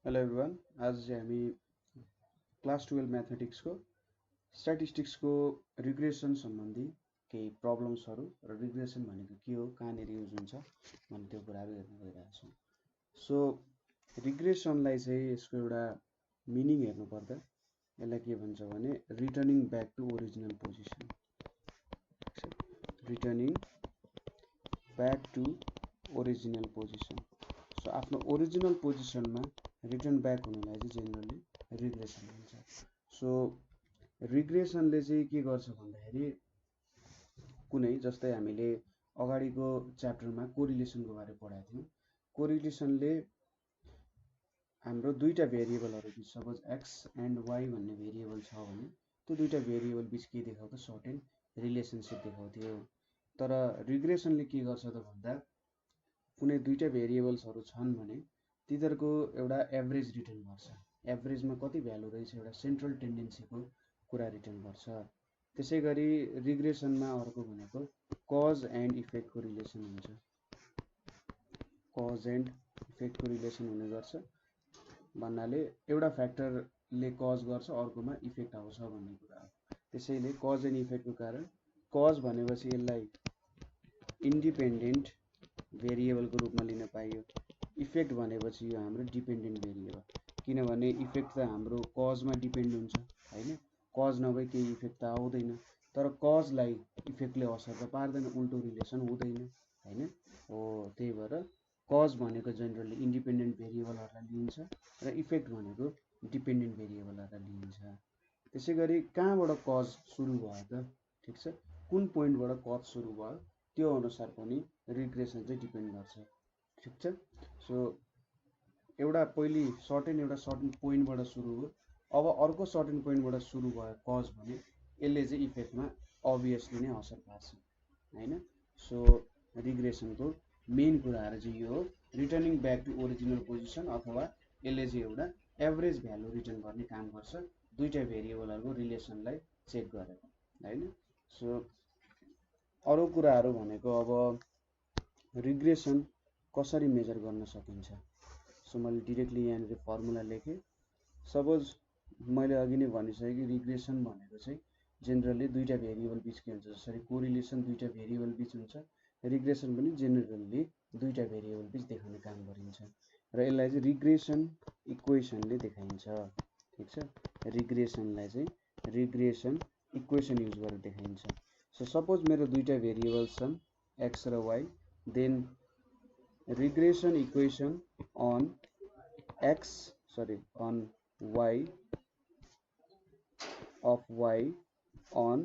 Hello everyone, आज चाहिँ हामी क्लास 12 म्याथमेटिक्सको स्ट्याटिस्टिक्सको रिग्रेसन सम्बन्धी केही प्रब्लम्सहरू र रिग्रेसन भनेको के हो, कहाँनिर युज हुन्छ भन्ने त्यो कुराहरू हेर्न गइरहेको छौँ। सो रिग्रेसनलाई चाहिँ यसको एउटा मिनिङ हेर्नुपर्दा यसलाई के भन्छ भने returning back to original position. Returning back to original position. So आफ्नो ओरिजिनल पोजिसनमा रिटर्न ब्याक हुनुलाई चाहिँ जेनरली रिग्रेसन भन्छ। सो रिग्रेसनले चाहिँ के गर्छ भन्दाखेरि कुनै जस्तै हामीले अगाडिको च्याप्टरमा कोरिलेसनको बारे पढाएको थियौँ। कोरिलेसनले हाम्रो दुईटा भेरिएबलहरू बिच सपोज एक्स एन्ड वाई भन्ने भेरिएबल छ भने त्यो दुईटा भेरिएबल बिच के देखाउँछ, सर्टेन रिलेसनसिप देखाउँथ्यो। तर रिग्रेसनले के गर्छ त भन्दा कुनै दुईटा भेरिएबल्सहरू छन् भने तिनीहरूको एउटा एभरेज रिटर्न गर्छ। एभरेजमा कति भ्यालु रहेछ एउटा सेन्ट्रल टेन्डेन्सीको कुरा रिटर्न गर्छ। त्यसै गरी रिग्रेसनमा अर्को भनेको कज एन्ड इफेक्टको रिलेसन हुन्छ। कज एन्ड इफेक्टको रिलेसन हुने गर्छ भन्नाले एउटा फ्याक्टरले कज गर्छ, अर्कोमा इफेक्ट आउँछ भन्ने कुरा हो। त्यसैले कज एन्ड इफेक्टको कारण कज भनेपछि यसलाई इन्डिपेन्डेन्ट भेरिएबलको रूपमा लिन पाइयो। इफेक्ट भनेपछि यो हाम्रो डिपेन्डेन्ट भेरिएबल, किनभने इफेक्ट त हाम्रो कजमा डिपेन्ड हुन्छ हैन। कज नभए केही इफेक्ट त आउँदैन, तर कजलाई इफेक्टले असर त पार्दैन, उल्टो रिलेसन हुँदैन हैन। हो त्यही भएर कज भनेको जेनरली इन्डिपेन्डेन्ट भेरिएबलहरूलाई लिइन्छ र इफेक्ट भनेको डिपेन्डेन्ट भेरिएबलहरूलाई लिइन्छ। त्यसै गरी कहाँबाट कज सुरु भयो त, ठिक छ, कुन पोइन्टबाट कज सुरु भयो त्यो अनुसार पनि रिग्रेसन चाहिँ डिपेन्ड गर्छ, ठिक छ। सो एउटा सर्टेन पोइन्टबाट सुरु हो, अब अर्को सर्टेन पोइन्टबाट सुरु भयो कज भने यसले चाहिँ इफेक्टमा अभियसली नै असर पार्छ हैन। सो रिग्रेसनको मेन कुराहरू चाहिँ यो हो, returning back to original position, अथवा यसले चाहिँ एउटा एभरेज भ्यालु रिटर्न गर्ने काम गर्छ दुईटा भेरिएबलहरूको रिलेसनलाई चेक गरेर हैन। सो अरू कुराहरू भनेको अब रिग्रेसन कसरी मेजर गर्न सकिन्छ। सो मैले डिरेक्टली यहाँनिर फर्मुला लेखेँ। सपोज मैले अघि नै भनिसकेँ कि रिग्रेसन भनेको चाहिँ जेनरली दुईटा भेरिएबल बिच के हुन्छ, जसरी कोरिलेसन दुईटा भेरिएबल बिच हुन्छ, रिग्रेसन पनि जेनरली दुईटा भेरिएबल बिच देखाउने काम गरिन्छ र यसलाई चाहिँ रिग्रेसन इक्वेसनले देखाइन्छ, ठिक छ। रिग्रेसनलाई चाहिँ रिग्रेसन इक्वेसन युज गरेर देखाइन्छ। सो सपोज मेरो दुईटा भेरिएबल्स छन् एक्स र y, then regression equation on y of y on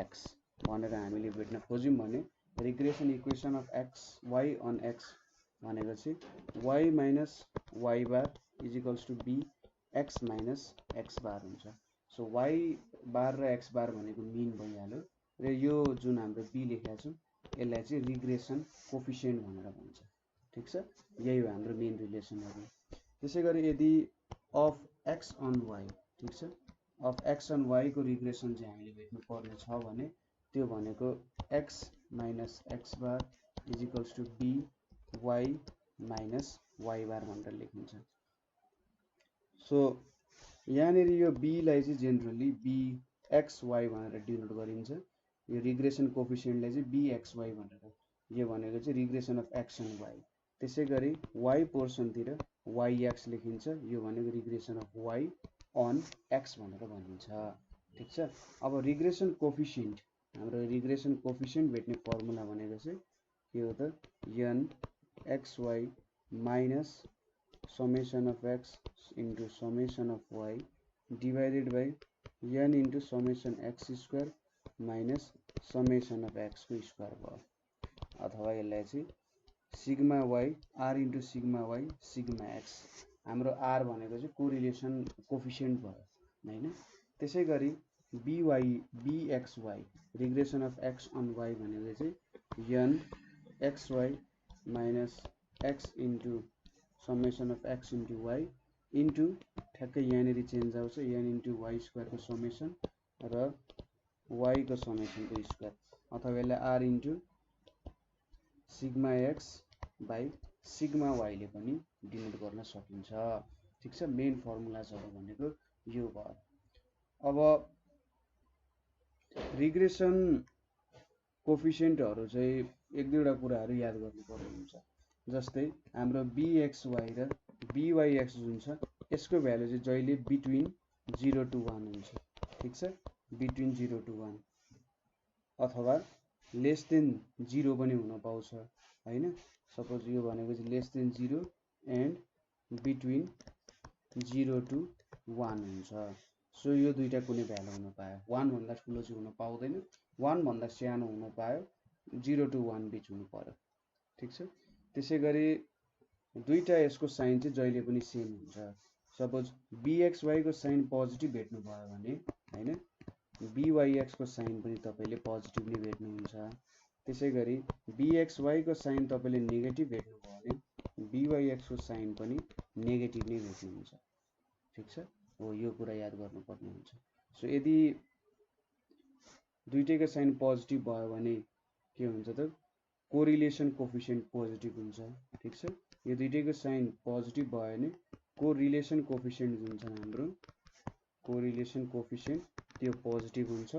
x भनेर हामीले भेट्न खोज्यौँ भने regression equation of x y on x भनेको चाहिँ y minus y bar is equals to b x minus x bar हुन्छ। सो वाई बार र x बार भनेको मिन भइहाल्यो र यो जुन हाम्रो बी लेखेका छौँ यसलाई चाहिँ रिग्रेसन कोफिसिएन्ट भनेर भन्छ, ठिक छ। यही हो हाम्रो मेन रिलेसनहरू। त्यसै गरी यदि अफ एक्स अन वाई, ठिक छ, अफ एक्स अन वाई को रिग्रेसन चाहिँ हामीले भेट्नु पर्ने छ भने त्यो भनेको x minus x bar is equals to b y minus y bar भनेर लेखिन्छ। सो यहाँनिर यो बीलाई चाहिँ जेनरली बी एक्स वाई भनेर डिनोट गरिन्छ। यो रिग्रेसन कोफिसिएन्टलाई चाहिँ बी एक्स वाई भनेर, यो भनेको चाहिँ regression of x and y. त्यसै गरी वाई पोर्सनतिर वाई एक्स लेखिन्छ, यो भनेको regression of y on x भनेर भनिन्छ, ठिक छ। अब रिग्रेसन कोफिसिएन्ट, हाम्रो रिग्रेसन कोफिसिएन्ट भेट्ने फर्मुला भनेको चाहिँ के हो त, n x y minus summation of x into summation of y divided by n into summation x square minus summation of एक्सको स्क्वायर भयो, अथवा यसलाई चाहिँ sigma y are into sigma y sigma x. हाम्रो आर भनेको चाहिँ correlation coefficient भयो हैन। त्यसै गरी b x y regression of x on y भनेको चाहिँ n x y minus x into summation of x into y into ठ्याक्कै यहाँनिर चेन्ज आउँछ एन इन्टु वाई स्क्वायरको समेसन र वाईको समेसनको स्क्वायर, अथवा यसलाई r into sigma x by sigma वाईले पनि डिनोट गर्न सकिन्छ, ठिक छ। मेन फर्मुलाजहरु भनेको यो भयो। अब रिग्रेसन कोफिसिएन्टहरु चाहिँ एक दुईवटा कुराहरु याद गर्नुपर्ने हुन्छ। जस्तै हाम्रो bxy र byx जुन छ यसको भ्यालु चाहिँ जहिले बिट्विन 0 to 1 हुन्छ। ठिक छ, बिट्विन 0 to 1 अथवा लेस देन 0 पनि हुन पाउँछ हैन। सपोज यो भनेको चाहिँ lace than 0 and between 0 to 1 हुन्छ। सो यो दुईटा कुनै भ्यालु हुन पायो। 1 भन्दा ठुलो चाहिँ हुन पाउँदैन, 1 भन्दा सानो हुन पायो, 0 to 1 बिच हुनु पर्यो। ठिक छ। त्यसैगरी दुईटा यसको साइन चाहिँ जहिले पनि सेम हुन्छ। सपोज bxy को साइन पोजिटिभ भेट्नु भयो भने हैन, byx को साइन पनि तपाईले पोजिटिभ नै भेट्नुहुन्छ। त्यसैगरी bxy को साइन तपाईले नेगेटिभ भेट्नु भयो भने byx को साइन पनि नेगेटिभ नै भेट्नुहुन्छ। ठिक छ, हो यो कुरा याद गर्नुपर्ने हुन्छ। सो यदि दुईटैको साइन पोजिटिभ भयो भने के हुन्छ त, कोरिलेसन कोफिसिएन्ट पोजिटिभ हुन्छ। ठिक छ, यो दुईटैको साइन पोजिटिभ भयो भने कोरिलेसन कोफिसिएन्ट जुन छ हाम्रो कोरिलेसन कोफिसिएन्ट त्यो पोजिटिभ हुन्छ।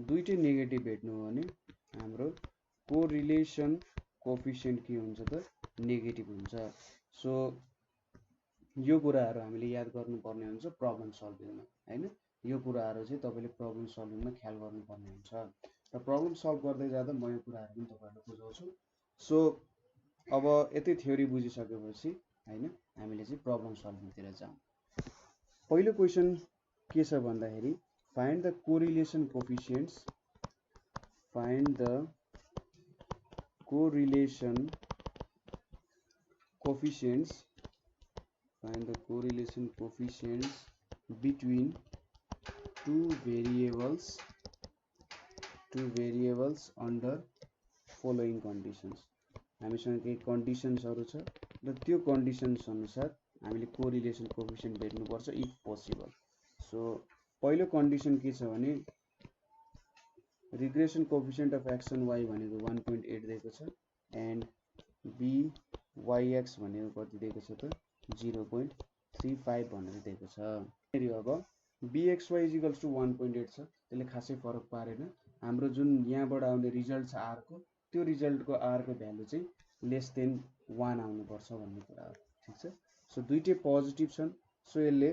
दुईटै नेगेटिभ भेट्नु हो भने हाम्रो कोरिलेसन कोफिसिएन्ट के हुन्छ त, नेगेटिभ हुन्छ। सो यो कुराहरु हामीले याद गर्नुपर्ने हुन्छ प्रब्लम सल्भिङमा हैन। यो कुराहरु चाहिँ तपाईले प्रब्लम सल्भिङमा ख्याल गर्नुपर्ने हुन्छ। र प्रब्लम सल्भ गर्दै जाँदा म यो कुराहरु पनि तपाईहरुलाई बुझाउँछु। सो अब यति थ्योरी बुझिसकेपछि हैन हामीले चाहिँ प्रब्लम सल्भिङतिर जाउँ। पहिलो क्वेशन के छ भन्दाखेरि find the correlation coefficients, find the correlation coefficients, find the correlation coefficients between two variables under following conditions। हामीसँग केही कन्डिसन्सहरु छ र त्यो कन्डिसन्स अनुसार हामीले कोरिलेसन कोफिसिएन्ट भेट्नुपर्छ इफ पोसिबल। सो पहिलो कन्डिसन के छ भने regression coefficient of x and y भनेको 1.8 दिएको छ एन्ड byx भनेको कति दिएको छ त 0.35 भनेर दिएको छ। फेरि अब bxy इक्वल्स टु 1.8 छ, त्यसले खासै फरक पारेन। हाम्रो जुन यहाँबाट आउने रिजल्ट छ r को, त्यो रिजल्टको r को भ्यालु चाहिँ लेस देन 1 आउनु पर्छ भन्ने कुरा हो। ठीक छ। सो दुईटै पोजिटिभ छन्, सो यसले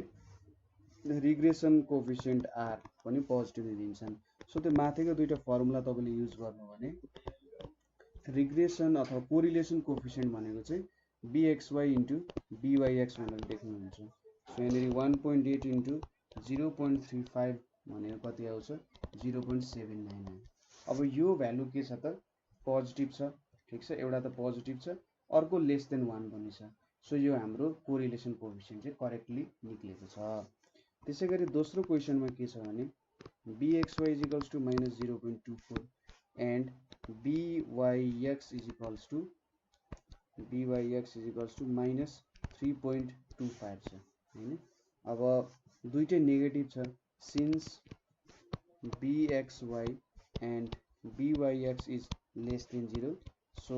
रिग्रेसन कोफिसिएन्ट r पनि पोजिटिभ दिन्छन्। सो त्यो माथिको दुईटा फर्मुला तपाईले युज गर्नु भने रिग्रेसन अथवा कोरिलेसन कोफिसिएन्ट भनेको चाहिँ bxy into byx भनेर देख्नुहुन्छ। सो यहाँनिर 1.8 into 0.35 भनेको कति आउँछ 0.79। अब यो भ्यालु के छ त पोजिटिभ छ। ठीक छ, एउटा त पोजिटिभ छ, अर्को लेस देन 1 पनि छ। सो यो हाम्रो कोरिलेसन कोफिसिएन्ट चाहिँ करेक्टली निक्लेको छ। त्यसैगरी दोस्रो क्वेशनमा के छ भने bxy equals to -0.24 and byx equals to -3.25 छ हैन। अब दुईटै नेगेटिभ छ। Since bxy and byx is less than 0, so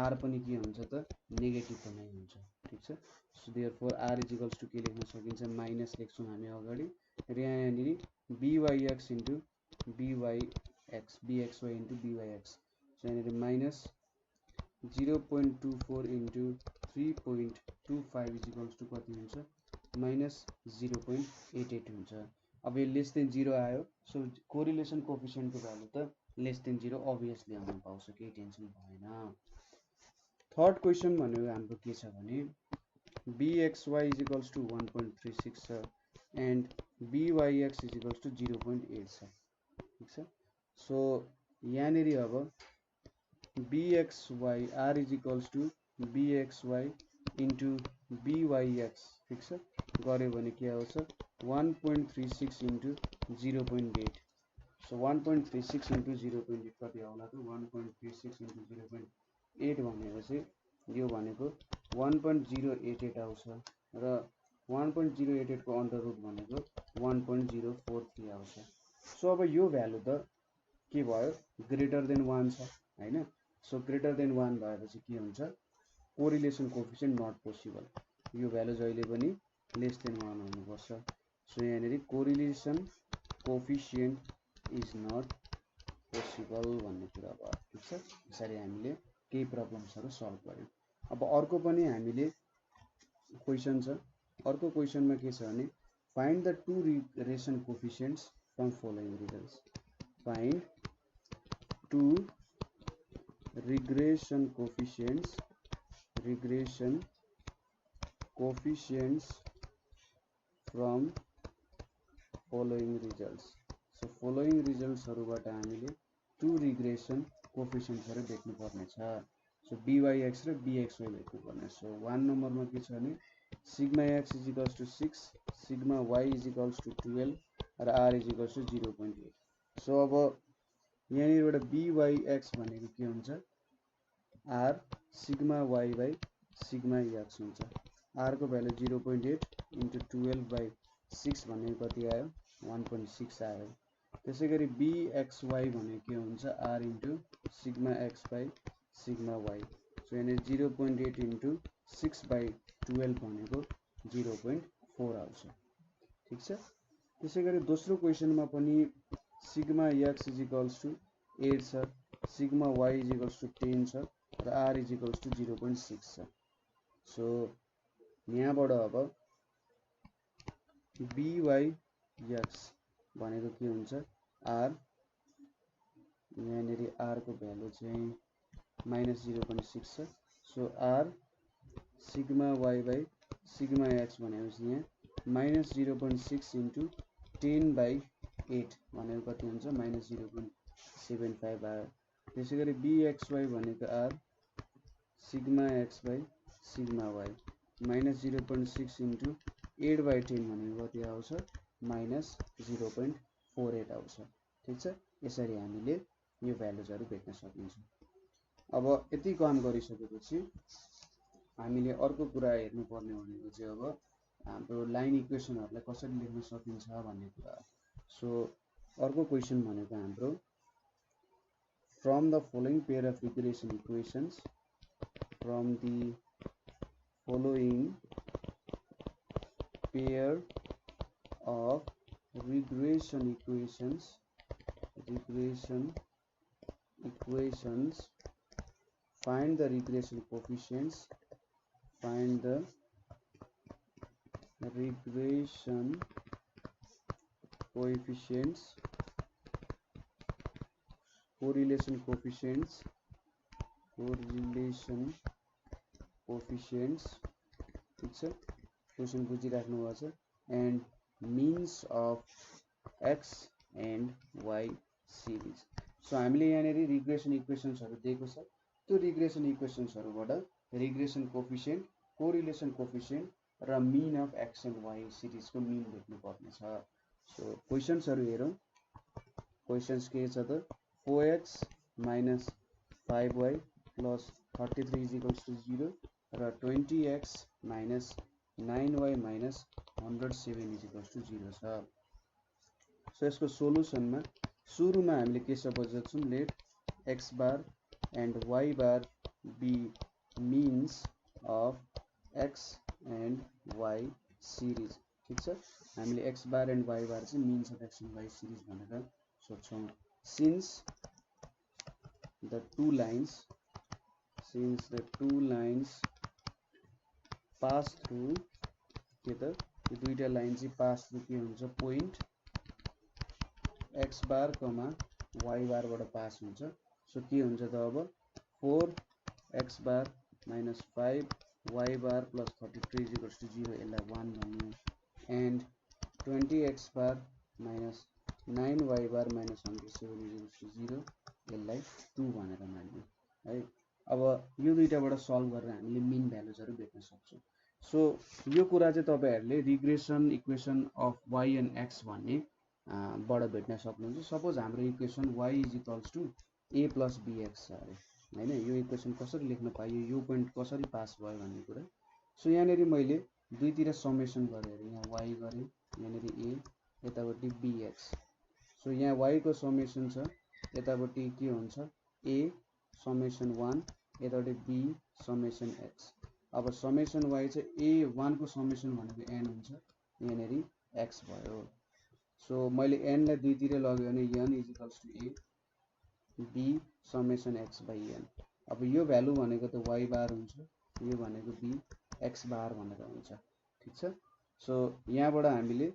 r पनि के हुन्छ त नेगेटिभ पनि हुन्छ। ठीक छ। So therefore r is equals to के लेख्न सकिन्छ माइनस लेख्छौं हामी अगाडि र यहाँनिर byx into byx bxy into byx। So यहाँनिर minus 0.24 into 3.25 is equals to कति हुन्छ -0.88 हुन्छ। अब यो लेस देन 0 आयो, सो कोरिलेसन कोफिसिएन्टको भ्यालु त लेस देन 0 अभियसली आउन पाउँछ, केही टेन्सन भएन। थर्ड क्वेशन भनेको हाम्रो के छ भने bxy इज इक्वल्स टु 1.36 छ and byx is equals to 0.8 छ। ठीक छ। सो यहाँनिर अब bxy r is equals to bxy into byx ठीक छ गर्यो भने के आउँछ 1.36 इन्टु 0.8। सो 1.36 इन्टु 0.8 कति आउला त 1.36 इन्टु 0.8 भनेको चाहिँ यो भनेको 1.088 आउँछ र 1.088 को अन्डर रुट भनेको 1.043 आउँछ। सो अब यो भ्यालु त के भयो ग्रेटर देन 1 छ हैन। सो ग्रेटर देन 1 भएपछि के हुन्छ कोरिलेसन कोफिसिएन्ट नट पोसिबल। यो भ्यालु जहिले पनि लेस देन 1 हुनुपर्छ। सो यहाँनिर correlation coefficient is not possible भन्ने कुरा भयो। ठिक छ, यसरी हामीले केही प्रब्लम्सहरू सल्भ गर्यौँ। अब अर्को पनि हामीले क्वेसन छ। अर्को क्वेसनमा के छ भने find the two regression coefficients from following results. Find two regression coefficients from following results. So following results हरूबाट हामीले टू रिग्रेसन कोफिसिएन्ट्सहरू भेट्नु पर्ने छ। सो byx र bxy भेट्नु पर्ने। सो 1 नम्बरमा के छ भने सिग्मा x = 6, सिग्मा y = 12 र r = 0.8। सो अब यहाँनिरबाट byx भनेको के हुन्छ r sigma y by sigma x हुन्छ। r को भ्यालु 0.8 इन्टु 12/6 भनेको कति आयो 1.6 आयो। त्यसैगरी bxy भनेको के हुन्छ r into sigma x by sigma y। So यहाँनिर 0.8 इन्टु 6/12 भनेको 0.4 आउँछ। ठिक छ। त्यसैगरी दोस्रो क्वेसनमा पनि सिग्मा x = 8 छ, सिग्मा y = 10 छ र r = 0.6 छ। सो यहाँबाट अब byx भनेको के हुन्छ r, यहाँनिर r को भ्यालु चाहिँ -0.6 छ। So r sigma y by sigma x भनेपछि यहाँ -0.6 इन्टु 10/8 भनेको कति हुन्छ -0.75 आयो। त्यसैगरी bxy भनेको r sigma x by sigma y -0.6 into 8/10 भनेको कति आउँछ -0.48 आउँछ। ठिक छ, यसरी हामीले यो भ्यालुजहरू भेट्न सकिन्छ। अब यति काम गरिसकेपछि हामीले अर्को कुरा हेर्नुपर्ने भनेको चाहिँ अब हाम्रो लाइन इक्वेसनहरूलाई कसरी लेख्न सकिन्छ भन्ने कुरा हो। सो अर्को क्वेसन भनेको हाम्रो from the following pair of regression equations, from the following pair of regression equations find the regression coefficients correlation coefficients ठीक छ, क्वेसन बुझिराख्नु भएको छ, and means of x and y series. So हामीले यहाँनिर रिग्रेसन इक्वेसन्सहरू दिएको छ। त्यो रिग्रेसन इक्वेसन्सहरूबाट रिग्रेसन कोफिसिएन्ट, कोरिलेसन कोफिसिएन्ट र mean of x and y सिरिजको मिन भेट्नु पर्ने छ। सो क्वेसन्सहरू हेरौँ। क्वेसन्स के छ त 4x - 5y + 33 = 0 र 20x - 9y - 107 = 0 छ। सो यसको सोलुसनमा सुरुमा हामीले के सपोज गर्छौँ, let x bar and y bar be means of x and y series. ठिक छ, हामीले x bar and y bar चाहिँ means of x and y series भनेर सोध्छौँ। Since the two lines pass through के त यो दुईटा लाइन चाहिँ पास थ्रु के हुन्छ पोइन्ट x बार कमा y बारबाट पास हुन्छ। सो के हुन्छ त अब 4x बार - 5y बार + 33 = 0 यसलाई 1 भन्यो, एन्ड 20x बार - 9y बार - 107 = 0 यसलाई 2 भनेर मान्यो है। अब यो दुईटाबाट सल्भ गरेर हामीले मिन भ्यालुजहरू भेट्न सक्छौँ। सो यो कुरा चाहिँ तपाईहरुले regression equation of y and x भन्ने बाट भेट्न सक्नुहुन्छ। सपोज हाम्रो इक्वेसन y = a + bx छ अरे हैन, यो इक्वेसन कसरी लेख्न पाइयो, यो पोइन्ट कसरी पास भयो भन्ने कुरा। सो यहाँनेरि मैले दुईतिर समेसन गरे अरे, यहाँ y गरे, यहाँनेरि a, यतापट्टि bx। सो यहाँ y को समेसन छ, यतापट्टि के हुन्छ a समेसन 1, यतापट्टि b समेसन x। अब समेसन y चाहिँ a1 को समेसन भनेको n हुन्छ यहाँनेरि x भयो सो मैले n लाई 2 तिर लग्यो भने n equals to a b summation x by n अब यो भ्यालु भनेको त y बार हुन्छ यो भनेको b x बार भनेर हुन्छ ठीक छ सो यहाँबाट हामीले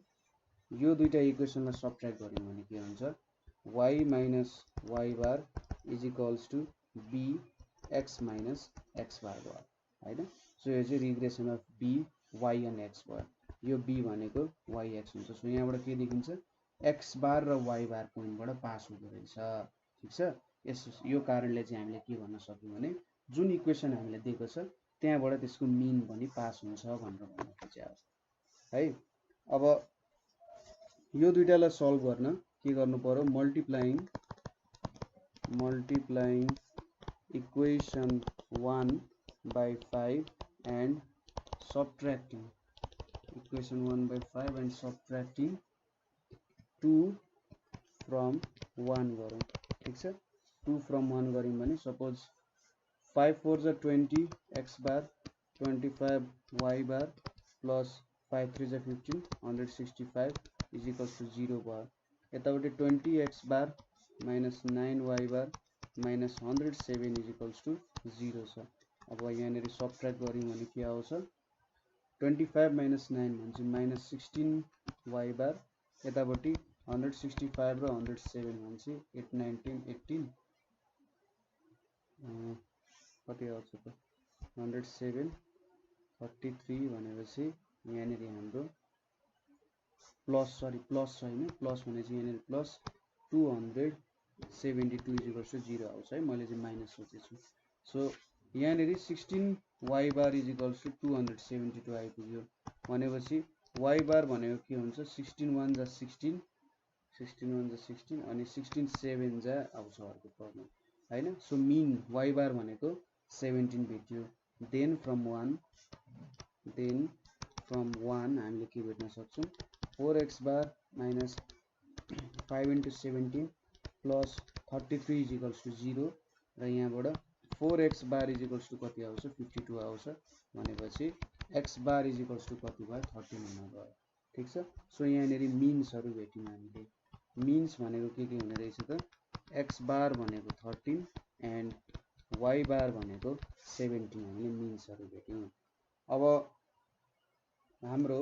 यो दुईटा इक्वेसनलाई सबट्र्याक्ट गर्यौं भने के हुन्छ y minus y bar is equals to b x minus x bar भयो हैन सो यो चाहिँ regression of b y and x भयो यो b भनेको y x हुन्छ सो यहाँबाट के देखिन्छ x बार र y बार पोइन्टबाट पास हुँदो रहेछ ठीक छ यस यो कारणले चाहिँ हामीले के भन्न सक्यौं भने जुन इक्वेसन हामीले दिएको छ त्यहाँबाट त्यसको मिन पनि पास हुन्छ भनेर भन्न खोजेको है अब यो दुईटालाई सल्भ गर्न के गर्नु पर्यो multiplying equation 1 by 5 and subtracting equation 1 by 5 and subtracting 2 from 1 गरौँ ठीक छ 2 from 1 गर्यौं भने सपोज 5 4 जा 20 x बार 25 y बार plus 5 3 जा 15 165 is equals to 0 भयो यतापटि 20 x bar minus 9 y bar minus 107 is equals to 0 छ अब यहाँनेरि सबट्र्याक्ट गर्यौं भने के आउँछ 25 minus 9 भनेपछि minus 16 y बार यतापटि 165 र 107 भनेपछि 8 19 18 कति आउँछ त 107 33 भनेपछि यहाँनेरि हाम्रो प्लस छैन प्लस भनेपछि यहाँनेरि प्लस 272 इक्वल्स टु 0 आउँछ है मैले चाहिँ माइनस सोचेछु सो यहाँनेरि 16 y bar is equals to 272 आइपुग्यो भनेपछि y बार भनेको के हुन्छ 16 1 जा 16 अनि 16 7 जा आउँछ अर्को फर्ममा हैन सो मिन y बार भनेको 17 भेट्यो देन फ्रम 1 हामीले के भेट्न सक्छौं 4x bar minus 5 into 17 plus 33 is equals to 0 र यहाँबाट 4x bar is equals to कति आउँछ 52 आउँछ भनेपछि x bar is equals to कति भयो 13 हुन गयो ठीक छ सो यहाँनेरि मिन्सहरु भेट्यौं हामीले मिन्स भनेको के हुने रहेछ त x बार भनेको 13 एन्ड y बार भनेको 17 हामीले मिन्सहरु भेट्यौं अब हाम्रो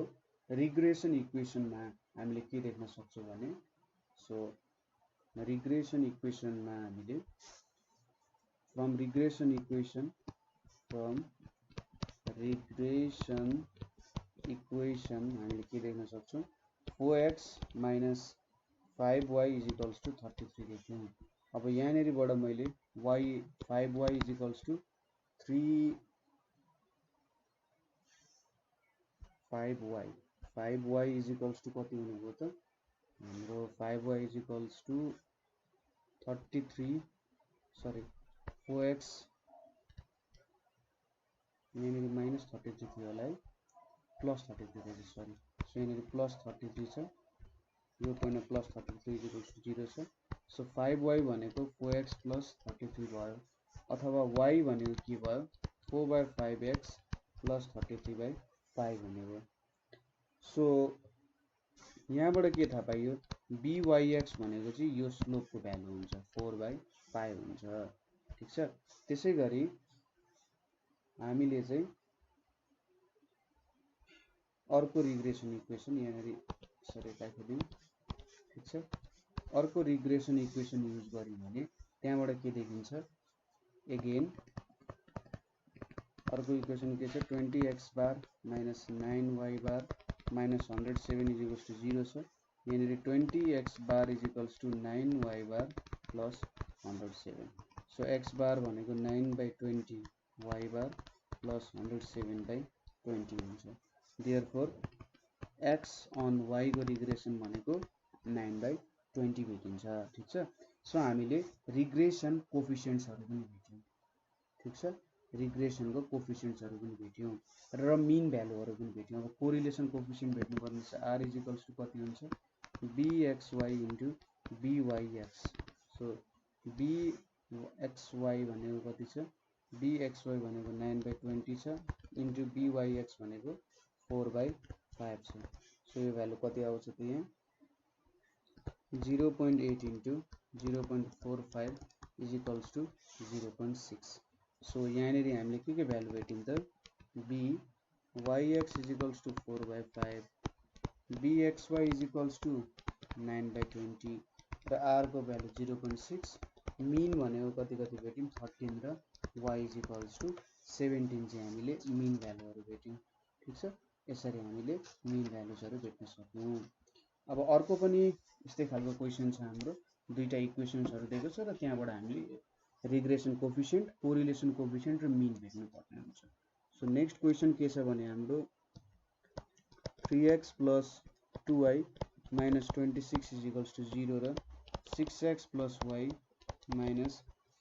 रिग्रेसन इक्वेसनमा हामीले के देख्न सक्छौं भने सो रिग्रेसन इक्वेसनमा हामीले from regression equation हामीले के देख्न सक्छौं 4x minus 5y is equals to 33 देख्यौं अब यहाँनेरिबाट मैले y 5y is equals to 5y is equals to कति हुने भयो त हाम्रो 5y is equals to 33 sorry 4x यहाँनेरि minus 33 थियो होला है plus 33 थियो सरी सो यहाँनेरि plus 33 छ यो पोइन्टमा plus 33 is equals to 0 छ सो 5y भनेको 4x plus 33 भयो अथवा y भनेको के भयो 4 by 5x plus 33 by 5 हुने भयो सो यहाँबाट के थाहा पाइयो byx भनेको चाहिँ यो स्लोपको भ्यालु हुन्छ 4 by 5 हुन्छ ठीक छ त्यसैगरी हामीले चाहिँ अर्को रिग्रेसन इक्वेसन यहाँनेरि यसरी राखिदिउँ ठीक छ अर्को रिग्रेसन इक्वेसन युज गर्यौं भने त्यहाँबाट के देखिन्छ अगेन अर्को इक्वेसन के छ 20x bar minus 9y bar minus 107 is equals to 0 छ यहाँनेरि 20x bar is equals to 9y bar plus 107 so x bar भनेको 9 by 20 y bar plus 107 by 20 हुन्छ therefore x on y को regression भनेको 9 by 20 भेटिन्छ ठीक छ so हामीले रिग्रेसन कोफिसिएन्ट्सहरु पनि भेट्यौं ठीक छ रिग्रेसनको कोफिसिएन्ट्सहरु पनि भेट्यौं र मिन भ्यालुहरु पनि भेट्यौं अब कोरिलेसन कोफिसिएन्ट भेट्नु पर्ने छ r इज इक्वल्स टु कति हुन्छ bxy into byx so bxy भनेको कति छ bxy भनेको 9/20 छ इन्टु byx भनेको 4/5 छ। सो यो भ्यालु कति आउँछ त यहाँ 0.8 into 0.45 is equals to 0.6। So यहाँनिर हामीले के भ्यालु भेट्यौँ त byx is equals to 4/5 bxy is equals to 9/20 र r को भ्यालु 0.6 मिन भनेको कति भेट्यौँ 13 र y इज इक्वल्स टु 17 चाहिँ हामीले मिन भ्यालुहरु भेट्यौँ। ठीक छ, यसरी हामीले मिन भ्यालुजहरु भेट्न सक्यौं। अब अर्को पनि यस्तै खालको क्वेशन छ हाम्रो दुईटा इक्वेशन्सहरु दिएको छ र त्यहाँबाट हामीले रिग्रेसन कोएफिसिएन्ट कोरिलेसन कोएफिसिएन्ट र मिन भेट्नु पर्ने हुन्छ। सो नेक्स्ट क्वेशन के छ भने हाम्रो 3x + 2y - 26 is equals to 0 र 6x + y -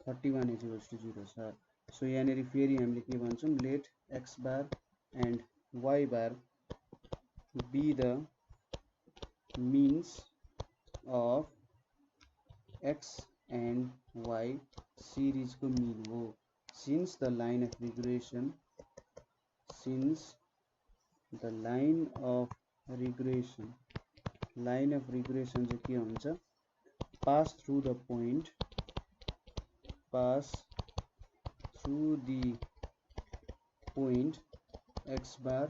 31 is equals to 0 छ। सो यहाँनिर फेरि हामीले के भन्छौं let x bar and y bar be the means of x and y series को mean हो since the line of regression चाहिँ के हुन्छ pass through the point x bar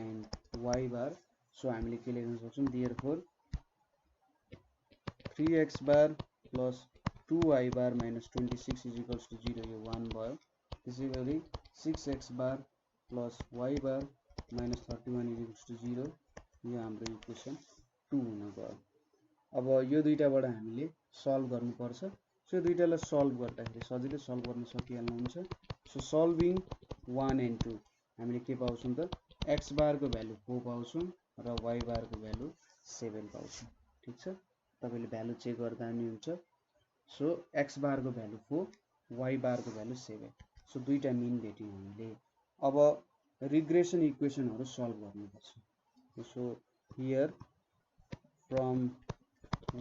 and y bar। So हामीले के लेख्न सक्छौं therefore 3x bar plus 2y bar minus 26 is equals to 0 यो 1 भयो। त्यसैगरी 6x bar plus y bar minus 31 is equals to 0 यो हाम्रो इक्वेसन 2 हुन गयो। अब यो दुईटाबाट हामीले सल्भ गर्नुपर्छ। सो यो दुईटालाई सल्भ गर्दाखेरि सजिलै सल्भ गर्न सकिहाल्नु हुन्छ। सो सल्भिङ 1 and 2 हामीले के पाउँछौं त x बार को भ्यालु 4 पाउँछौं र y बार को भ्यालु 7 पाउँछौं। ठीक छ, तपाईले भ्यालु चेक गर्दा नि हुन्छ। सो x बार को भ्यालु 4 y बार को भ्यालु 7। सो दुईटा मिन भेट्यौं हामीले। अब रिग्रेसन इक्वेसनहरु सल्भ गर्नुपर्छ। सो हियर फ्रम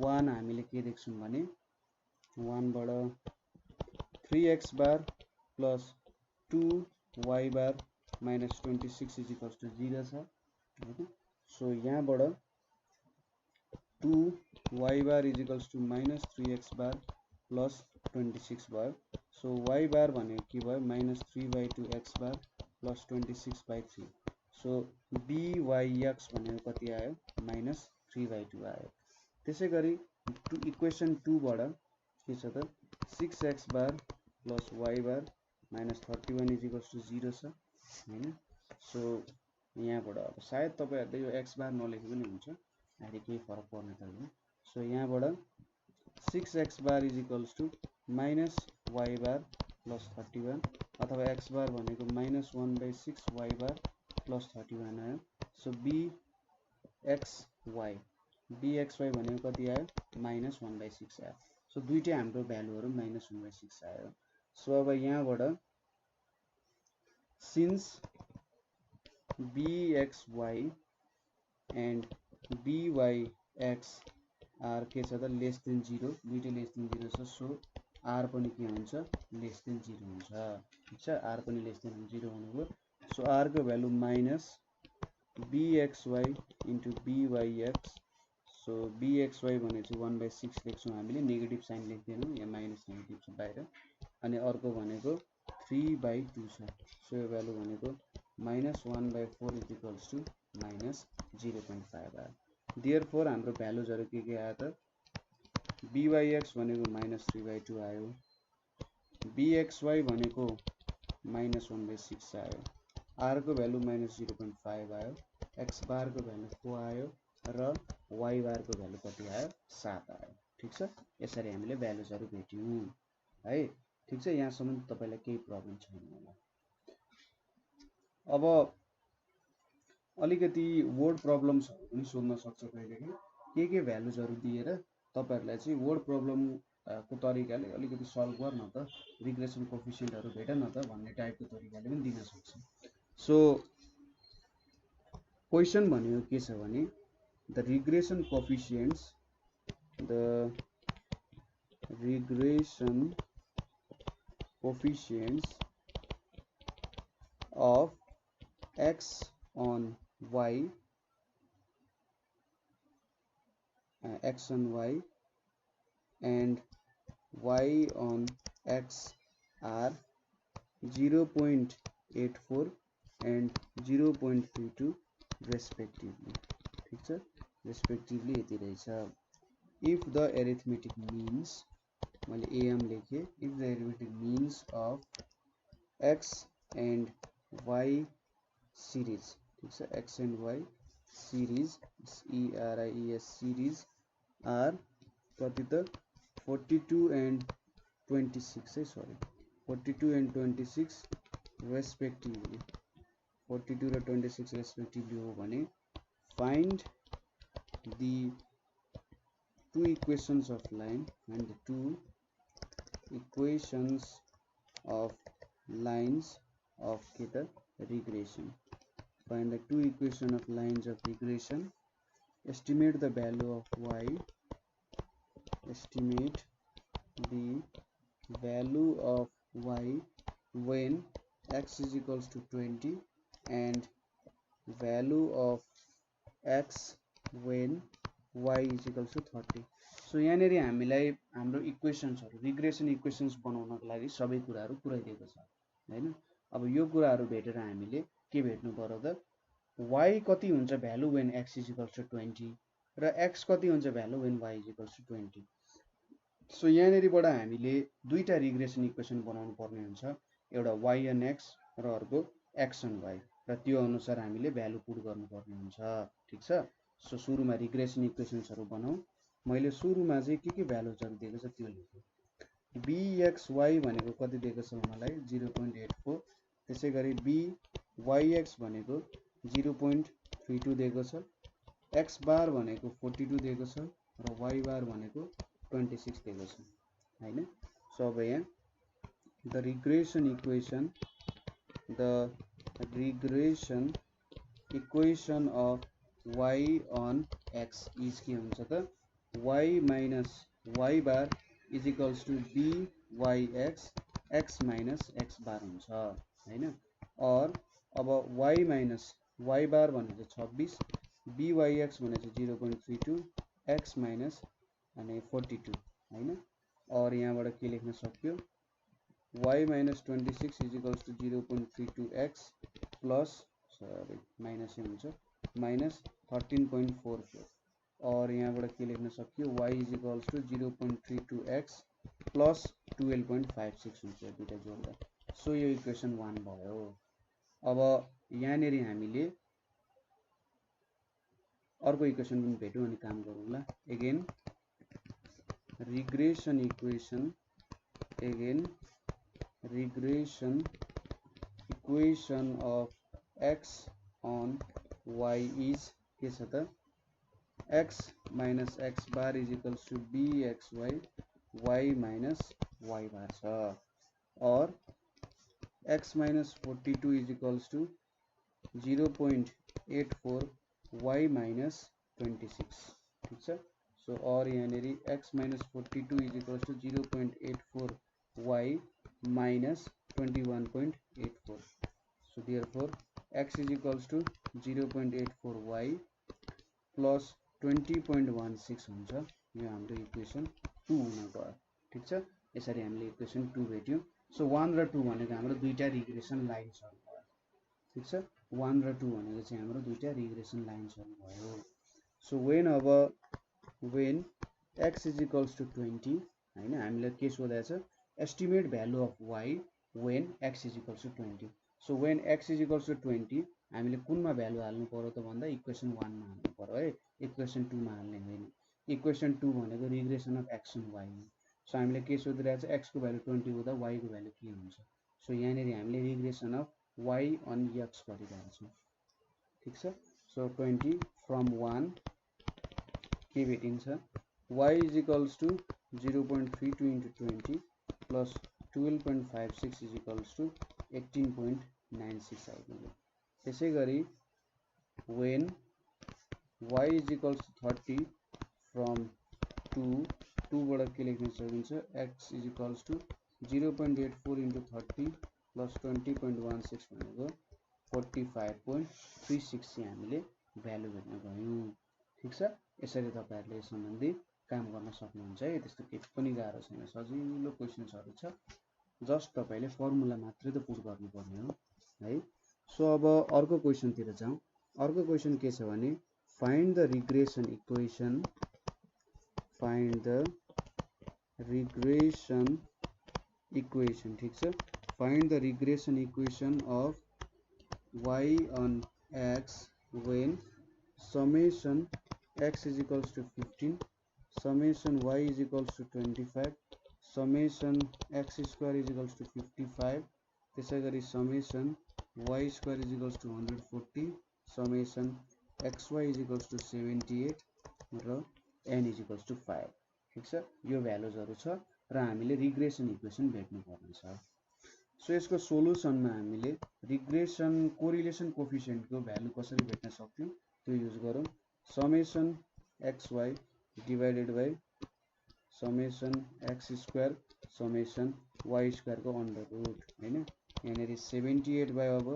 1 हामीले के देख्छौं भने 1 बाट 3x bar plus 2y bar minus 26 is equals to 0 छ। सो यहाँबाट 2y bar is equals to minus 3x bar plus 26 भयो। सो y bar भनेको के भयो minus 3/2 x bar plus 26/3। So byx भनेको कति आयो minus 3/2 आयो। त्यसैगरी इक्वेसन 2 बाट के छ त 6x bar plus y bar minus 31 is equals to 0 छ हैन। सो यहाँबाट अब सायद तपाईहरुले यो x बार नलेखे पनि हुन्छ, अहिले केही फरक पर्ने त हैन। सो यहाँबाट 6x bar is equals to minus y bar plus 31 अथवा x बार भनेको माइनस 1/6 y बार प्लस 31 आयो। सो bxy भनेको कति आयो माइनस 1/6 आयो। सो दुईटै हाम्रो भ्यालुहरु माइनस 1/6 आयो। सो अब यहाँबाट since bxy and byx are के छ त लेस देन 0 दुईटै लेस देन 0 छ। सो r पनि के हुन्छ लेस देन 0 हुन्छ। ठीक छ, r पनि लेस देन 0 हुनुभयो। सो r को value minus bxy into byx। So bxy भने चाहिँ 1/6 लेख्छौं हामीले, नेगेटिभ साइन लेख्दैनौं, यहाँ माइनस नेगेटिभ छ बाहिर। अनि अर्को भनेको 3/2 छ। सो यो भ्यालु भनेको minus 1/4 is equals to minus 0.5 आयो। देयरफोर हाम्रो भ्यालुजहरु के आयो त byx भनेको माइनस 3/2 आयो, bxy भनेको माइनस 1/6 आयो, r को भ्यालु माइनस 0.5 आयो, x बार को भ्यालु 4 आयो र y बार को भ्यालु कति आयो 7 आयो। ठीक छ, यसरी हामीले भ्यालुजहरु भेट्यौं है। ठीक छ, यहाँसम्म तपाईलाई केही प्रब्लम छैन होला। अब अलिकति वर्ड प्रब्लम्सहरु पनि सोध्न सक्छ कहिलेकाहीँ के भ्यालुजहरु दिएर तपाईहरुलाई चाहिँ वर्ड प्रब्लम को तरिकाले अलिकति सल्भ गर्न त रिग्रेसन कोएफिसिएन्टहरु भेट न त भन्ने टाइपको तरिकाले पनि दिन सक्छ। सो क्वेशन भनेको के छ भने the regression coefficients of x on y and y on x are 0.84 and 0.32 respectively. ठीक छ, respectively यति रहेछ. If the arithmetic means, मैले am लेखे, if the arithmetic means of x and y series, ठीक छ, x and y series, series series are कति त 42 and 26 है, sorry, 42 and 26 respectively, 42 र 26 respectively हो भने find the two equations of line and the two equations of lines of the regression. Find the two equations of lines of regression. Estimate the value of y. Estimate the value of y when x is equals to 20 and value of x when y is equals to 30. So यहाँनेरि हामीलाई हाम्रो इक्वेशन्सहरु regression equations बनाउनको लागि सबै कुराहरु पुराइदिएको छ हैन. अब यो कुराहरु भेटेर हामीले के भेट्नु पर्यो त y कति हुन्छ value when x is equals to 20 र x कति हुन्छ value when y is equals to 20. So यहाँनेरिबाट हामीले दुईटा रिग्रेसन इक्वेसन बनाउनु पर्ने हुन्छ, एउटा y on x र अर्को x on y, र त्यो अनुसार हामीले भ्यालु पुट गर्नुपर्ने हुन्छ. ठीक छ. सो सुरुमा रिग्रेसन इक्वेशन्सहरु बनाऊ. मैले सुरुमा चाहिँ के भ्यालुजहरु दिएको छ त्यो लेखे. bxy भनेको कति दिएको छ मलाई 0.84, त्यसैगरी byx भनेको 0.32 दिएको छ, x बार भनेको 42 दिएको छ र y बार भनेको 26 दिएको छ हैन. सो अब यहाँ the regression equation of y on x is के हुन्छ त y minus y bar is equals to byx x minus x bar हुन्छ हैन. और अब y minus y bar भनेको 26, byx भनेको 0.32, x minus अनि 42 हैन. और यहाँबाट के लेख्न सक्यो y minus 26 is equals to 0.32x plus sorry minus हुन्छ minus 13.44, और यहाँबाट के लेख्न सक्यो y is equals to 0.32x plus 12.56 हुन्छ दुईटा जोड्दा. सो यो इक्वेसन 1 भयो. अब यहाँनेरि हामीले अर्को इक्वेसन पनि भेट्यौं अनि काम गरौँला. Again regression equation, again regression equation of x on y is के छ त x minus x bar is equals to bxy y minus y bar छ, और x minus 42 is equals to 0.84 y minus 26. ठीक छ. So और यहाँनेरि x minus 42 is equals to 0.84 y minus 21.84. So therefore x is equals to 0.84 y plus 20.16 हुन्छ. यो हाम्रो equation 2 हुन गयो. ठीक छ. यसरी हामीले इक्वेसन 2 भेट्यौं. सो 1 र 2 भनेको हाम्रो दुईटा रिग्रेसन लाइन्सहरु भयो. ठीक छ. 1 र 2 भनेको चाहिँ हाम्रो दुईटा रिग्रेसन लाइन्सहरु भयो. So when x is equals to 20 हैन, हामीलाई के सोधेको छ estimate value of y when x is equals to 20. so when x is equals to 20 हामीले कुनमा भ्यालु हाल्नु पर्यो त भन्दा इक्वेसन 1 मा हाल्नु पर्यो है, इक्वेसन 2 मा हाल्ने होइन. इक्वेसन 2 भनेको regression of x on y हो. सो हामीले के सोधिरहेको छ x को भ्यालु 20 हुँदा y को भ्यालु के हुन्छ. सो यहाँनेरि हामीले regression of y on x गरिरहेका छौं. ठीक छ. सो 20 from 1 के भेटिन्छ y is equals to 0.32 into 20 plus 12.56 is equals to 18.96 आइपुग्यो. त्यसैगरी when y is equals to 30 from 2 बाट के लेख्न सकिन्छ x is equals to 0.84 into 30 plus 20.16 भनेको 45.36 चाहिँ हामीले भ्यालु भेट्न गयौं। ठीक छ, यसरी तपाईहरुले यस सम्बन्धी काम गर्न सक्नुहुन्छ है। त्यस्तो केही पनि गाह्रो छैन, सजिलो क्वेशन्सहरु छ। जस्ट तपाईले फर्मुला मात्रै त पुट गर्नुपर्ने हो है। सो अब अर्को क्वेशन तिर जाउँ। अर्को क्वेशन के छ भने find the regression equation, find the regression equation. ठीक छ, find the regression equation of y on x when summation x is equals to 15, summation y is equals to 25, summation x square is equals to 55, त्यसैगरी summation y square is equals to 140, summation xy is equals to 78 र n is equals to 5। ठीक छ, यो भ्यालुजहरु छ र हामीले regression equation भेट्नु पर्ने छ। सो यसको सोलुसनमा हामीले रिग्रेसन कोरिलेसन कोफिसिएन्ट को भ्यालु कसरी भेट्न सक्छौं त्यो युज गरौँ। Summation xy divided by summation x square summation y square को अन्डर रुट हैन। यहाँनेरि 78 बाइ अब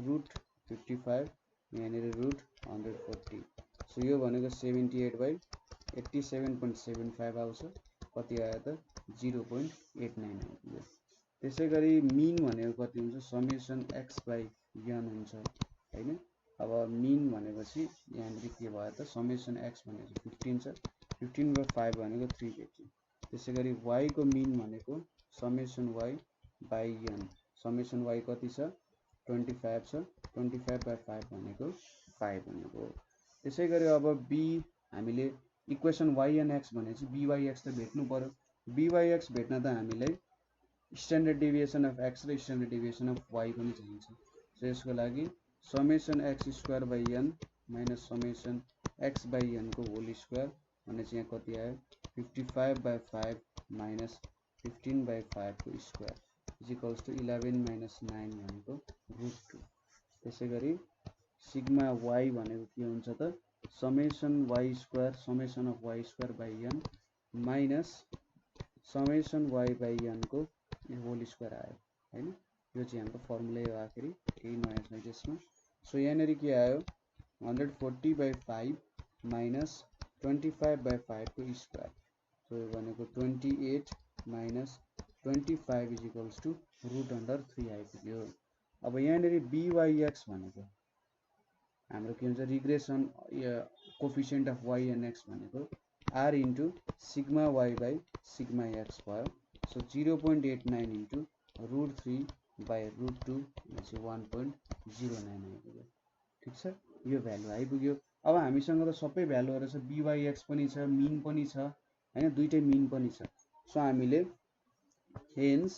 रुट 55, यहाँनेरि रुट 140। सो यो भनेको 78 बाइ 87.75 आउँछ, कति आयो त 0.89 आयो। त्यसैगरी मीन भनेको कति हुन्छ समेसन x बाइ n हुन्छ हैन। अब मीन भनेपछि यहाँनेरि के भयो त समेसन x भनेको 15 छ, 15 बाइ 5 भनेको 380। त्यसैगरी y को मीन भनेको summation y by n, summation y कति छ 25 छ, 25 बाइ 5 भनेको 5 भनेको। त्यसैगरी अब b हामीले इक्वेसन y n x भनेपछि byx त भेट्नु पर्यो। byx भेट्न त हामीलाई स्ट्यान्डर्ड डेभिएसन अफ x र स्ट्यान्डर्ड डेभिएसन अफ y पनि चाहिन्छ। सो यसको लागि summation x square by n minus summation x by n को होल स्क्वायर भनेपछि यहाँ कति आयो 55 बाइ 5 माइनस 15 बाइ 5 को square is equals to 11 minus 9 भनेको रुट 2। त्यसैगरी सिग्मा y भनेको के हुन्छ त summation y square summation of y square by n minus summation y by n को होल स्क्वायर आयो हैन। यो चाहिँ हाम्रो फर्मुला हो, आखिरी केही नयाँ छैन त्यसमा। सो यहाँनेरि के आयो 140 बाइ 5 माइनस 25 बाइ 5 को स्क्वायर। सो यो भनेको 28 minus 25 is equals to root under 3 आइपुग्यो। अब यहाँनेरि byx भनेको हाम्रो के हुन्छ regression coefficient of y and x भनेको r into sigma y by sigma x भयो। So 0.89 into root 3 by root 2 भनेपछि 1.09 आइपुग्यो। ठीक छ, यो भ्यालु आइपुग्यो। अब हामीसँग त सबै भ्यालुहरु छ, byx पनि छ, मीन पनि छ हैन, दुईटै मीन पनि छ। सो हामीले हेन्स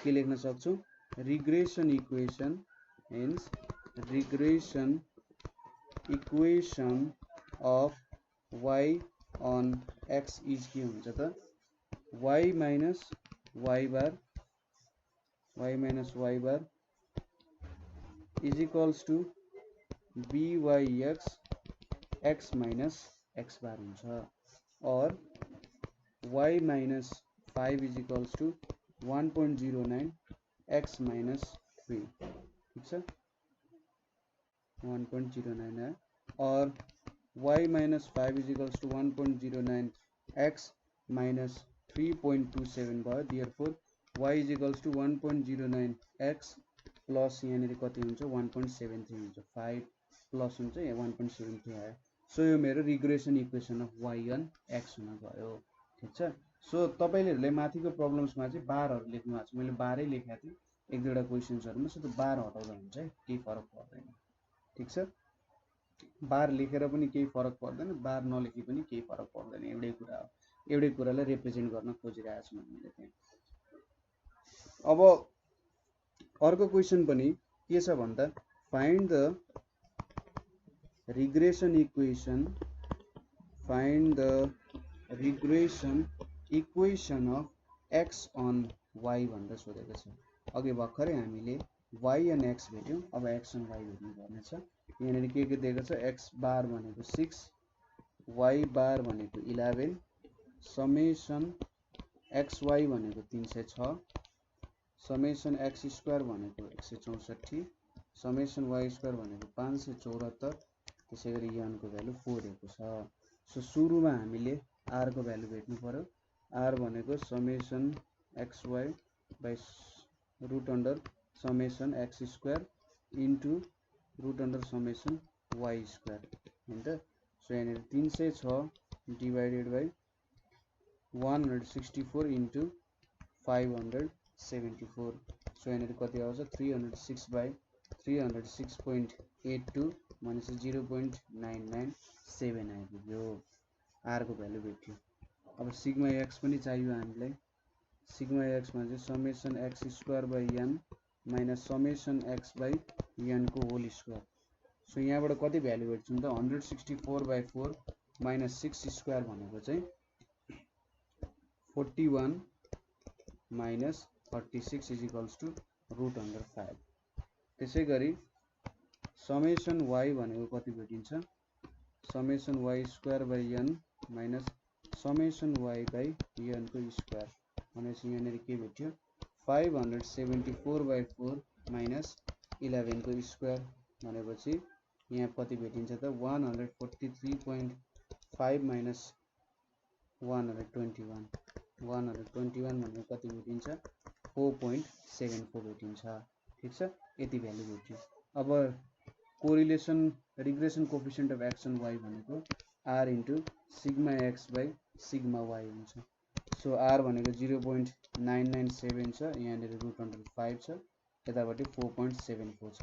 के लेख्न सक्छौं regression equation, hence regression equation of y on x is के हुन्छ त y minus y bar is equals to byx x minus x bar हुन्छ और y minus 5 is equals to 1.09 x minus 3। ठीक छ, 1.09 है और y minus 5 is equals to 1.09 x minus 3.27 भयो। Therefore y is equals to 1.09 x plus यहाँनेरि कति हुन्छ 1.73 हुन्छ, 5 प्लस हुन्छ यहाँ 1.73 आयो। सो यो मेरो regression equation of y on x हुन गयो। ठीक छ, सो तपाईहरुले माथिको प्रब्लम्समा चाहिँ बारहरु लेख्नु भएको छ, मैले बारै लेखेको थिएँ एक दुईवटा क्वेशन्सहरुमा। सो त्यो बार हटाउँदा हुन्छ है, केही फरक पर्दैन। ठीक छ, बार लेखेर पनि केही फरक पर्दैन, बार नलेखे पनि केही फरक पर्दैन, एउटै कुरा हो, एउटै कुरालाई रिप्रेजेन्ट गर्न खोजिरहेको छु मैले त्यहाँ। अब अर्को क्वेशन पनि के छ भन्दा find the regression equation, find the regression equation of x on y भनेर सोधेको छ। अघि भर्खरै हामीले y and x भेट्यौं, अब x on y भेट्नु पर्ने छ। यहाँनेरि के दिएको छ x बार भनेको 6, y बार भनेको 11, समेसन xy भनेको 306, समेसन x स्क्वायर भनेको 164 समेसन वाई स्क्वायर भनेको 574, त्यसै गरी यनको भ्यालु 4 दिएको छ। सो सुरुमा हामीले आर को भ्यालु भेट्नु पर्यो। आर भनेको summation x y by root under summation x square into root under summation y square हैन त। सो यहाँनिर 306 डिवाइडेड बाई 164 इन्टु 574। सो यहाँनिर कति आउँछ 306 बाई 306.82 भनेपछि 0.997 आइपुग्यो। आर को भ्यालु भेट्यो। अब सिग्मा एक्स पनि चाहियो हामीलाई। सिग्मा एक्स मा चाहिँ summation x square by n minus summation x by n को होल स्क्वायर। सो यहाँबाट कति भ्यालु भेट्छौँ त 164/4 माइनस 6 स्क्वायर भनेको चाहिँ 41 minus 36 is equals to root under 5। त्यसै गरी समेसन वाई भनेको कति भेटिन्छ summation y square by n minus summation y by n को स्क्वायर भनेपछि यहाँनिर के भेट्यो 574/4 माइनस 11 को स्क्वायर भनेपछि यहाँ कति भेटिन्छ त 143.5 माइनस 121 भनेको कति भेटिन्छ 4.74 भेटिन्छ। ठीक छ, यति भ्यालु भेट्यो। अब correlation regression coefficient of x and y भनेको r into sigma x by sigma y हुन्छ। सो आर भनेको 0.997 छ, यहाँनिर रुट अन्डर 5 छ, यतापट्टि 4.74 छ।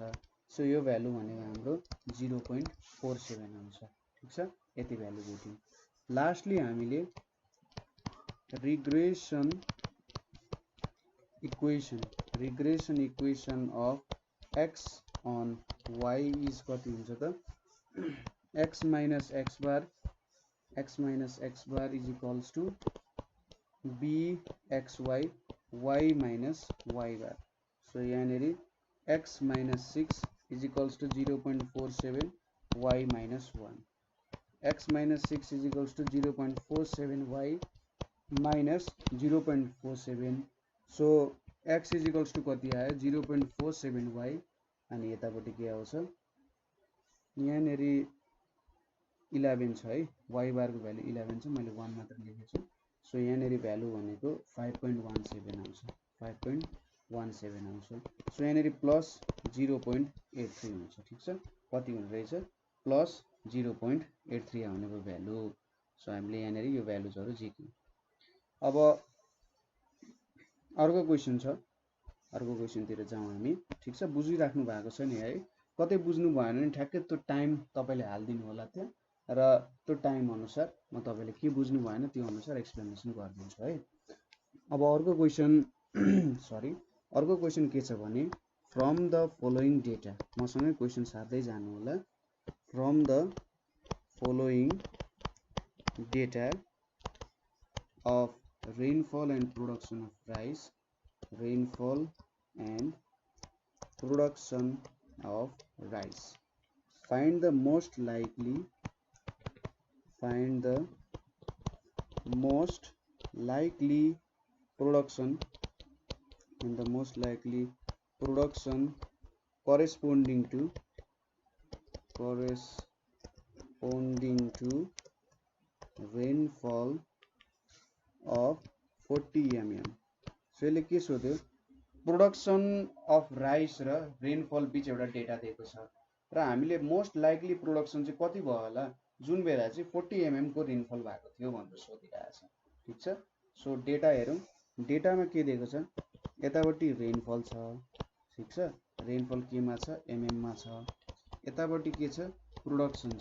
सो यो भ्यालु भनेको हाम्रो 0.47 आउँछ। ठीक छ, यति भ्यालु भेट्यौँ। लास्टली हामीले regression equation of x on y is कति हुन्छ त x minus x bar is equals to b x y y minus y bar. So यहाँनिर x minus 6 is equals to 0.47 y minus 1 x minus 6 is equals to 0.47 y minus 0.47। So x is equals to कति आयो 0.47 Y अनि यतापट्टि के आउँछ यहाँनिर 11 छ है, वाई बारको भ्यालु 11 छ, मैले 1 मात्र लेखेको छु। सो यहाँनिर भ्यालु भनेको 5.17 आउँछ 5.17 आउँछ। सो यहाँनिर प्लस 0.83 हुन्छ। ठिक छ, कति हुने रहेछ प्लस 0.83 आउने भयो भ्यालु। सो हामीले यहाँनिर यो भ्यालुजहरू झिक्यौँ। अब अर्को क्वेसन छ, अर्को क्वेसनतिर जाउँ हामी। ठिक छ, बुझिराख्नु भएको छ नि है, कतै बुझ्नु भएन भने ठ्याक्कै त्यो टाइम तपाईँले हालिदिनु होला त्यहाँ र त्यो टाइम अनुसार म तपाईँले के बुझ्नु भएन त्यो अनुसार एक्सप्लेनेसन गरिदिन्छु है। अब अर्को क्वेसन अर्को क्वेसन के छ भने फ्रम द फलोइङ डेटा, मसँगै क्वेसन सार्दै जानु होला। From the following data of rainfall and production of rice, rainfall and production of rice, find the most likely production and the most likely production corresponding to rainfall of 40 mm। So यसले के सोध्यो production of rice र rainfall बीच एउटा data दिएको छ र हामीले मोस्ट लाइकली प्रोडक्सन चाहिँ कति भयो होला जुन बेला चाहिँ 40 mm को रेनफल भएको थियो भनेर सोधिरहेछ। ठीक छ, सो डेटा हेरौँ। डेटामा के दिएको छ यतापट्टि रेनफल छ। ठीक छ, रेनफल केमा छ एमएममा छ। यतापट्टि के छ प्रोडक्सन छ,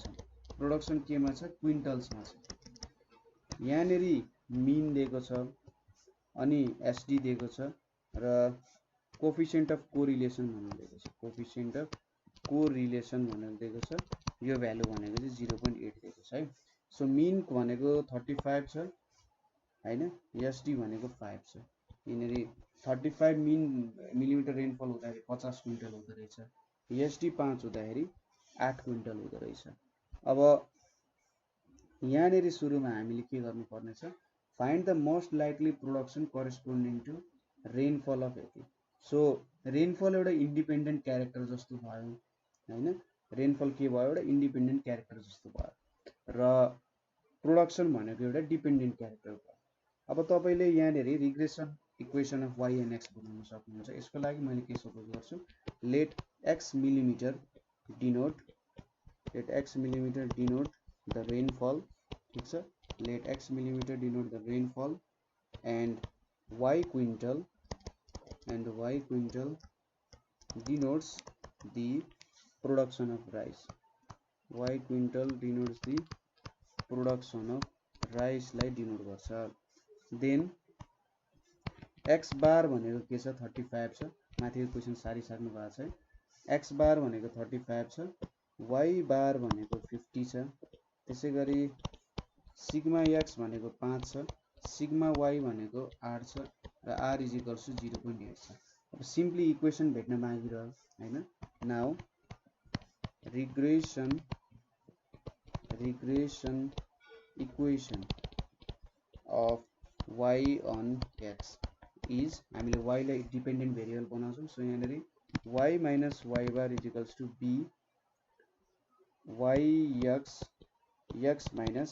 प्रोडक्सन केमा छ क्विन्टल्समा छ। यहाँनिर मीन दिएको छ अनि एसडी दिएको छ र कोफिसिएन्ट अफ कोरिलेसन भनेर दिएको छ, कोफिसिएन्ट अफ कोरिलेसन भनेर दिएको छ। यो भ्यालु भनेको चाहिँ 0.8 दिएको छ है। सो मीन भनेको 35 छ हैन, एसडी भनेको 5 छ। यहाँनिर 35 मिलिमिटर रेनफल हुँदाखेरि 50 क्विन्टल हुँदो रहेछ, एसडी 5 हुँदाखेरि 8 क्विन्टल हुँदो रहेछ। अब यहाँनिर सुरुमा हामीले के गर्नुपर्ने छ find the most likely production corresponding to rainfall of यति। सो रेनफल एउटा इन्डिपेन्डेन्ट क्यारेक्टर जस्तो भयो हैन, रेनफल के भयो एउटा इन्डिपेन्डेन्ट क्यारेक्टर जस्तो भयो र प्रोडक्सन भनेको एउटा डिपेन्डेन्ट क्यारेक्टर भयो। अब तपाईले यहाँनेर regression equation of y and x बनाउन सक्नुहुन्छ। यसको लागि मैले के सपोज गर्छु, let x millimetre denote the rainfall, ठीक छ, let x millimetre denote the rainfall and y quintal denotes the production of rice, y quintal denotes the production of rice लाई डिनोट गर्छ। देन x बार भनेको के छ 35 छ, माथिको question सारिसक्नु भएको छ। x बार भनेको 35 छ, y बार भनेको 50 छ, त्यसैगरी सिग्मा x भनेको 5 छ, सिग्मा y भनेको 8 छ र r इज इक्वल्स टु 0.8 छ। अब सिम्पली इक्वेसन भेट्न बाँकी रह्यो हैन। Now regression equation of y on x is, हामीले y लाई डिपेन्डेन्ट भेरिएबल बनाउँछौं। सो यहाँनेरि y minus y bar is equals to b x minus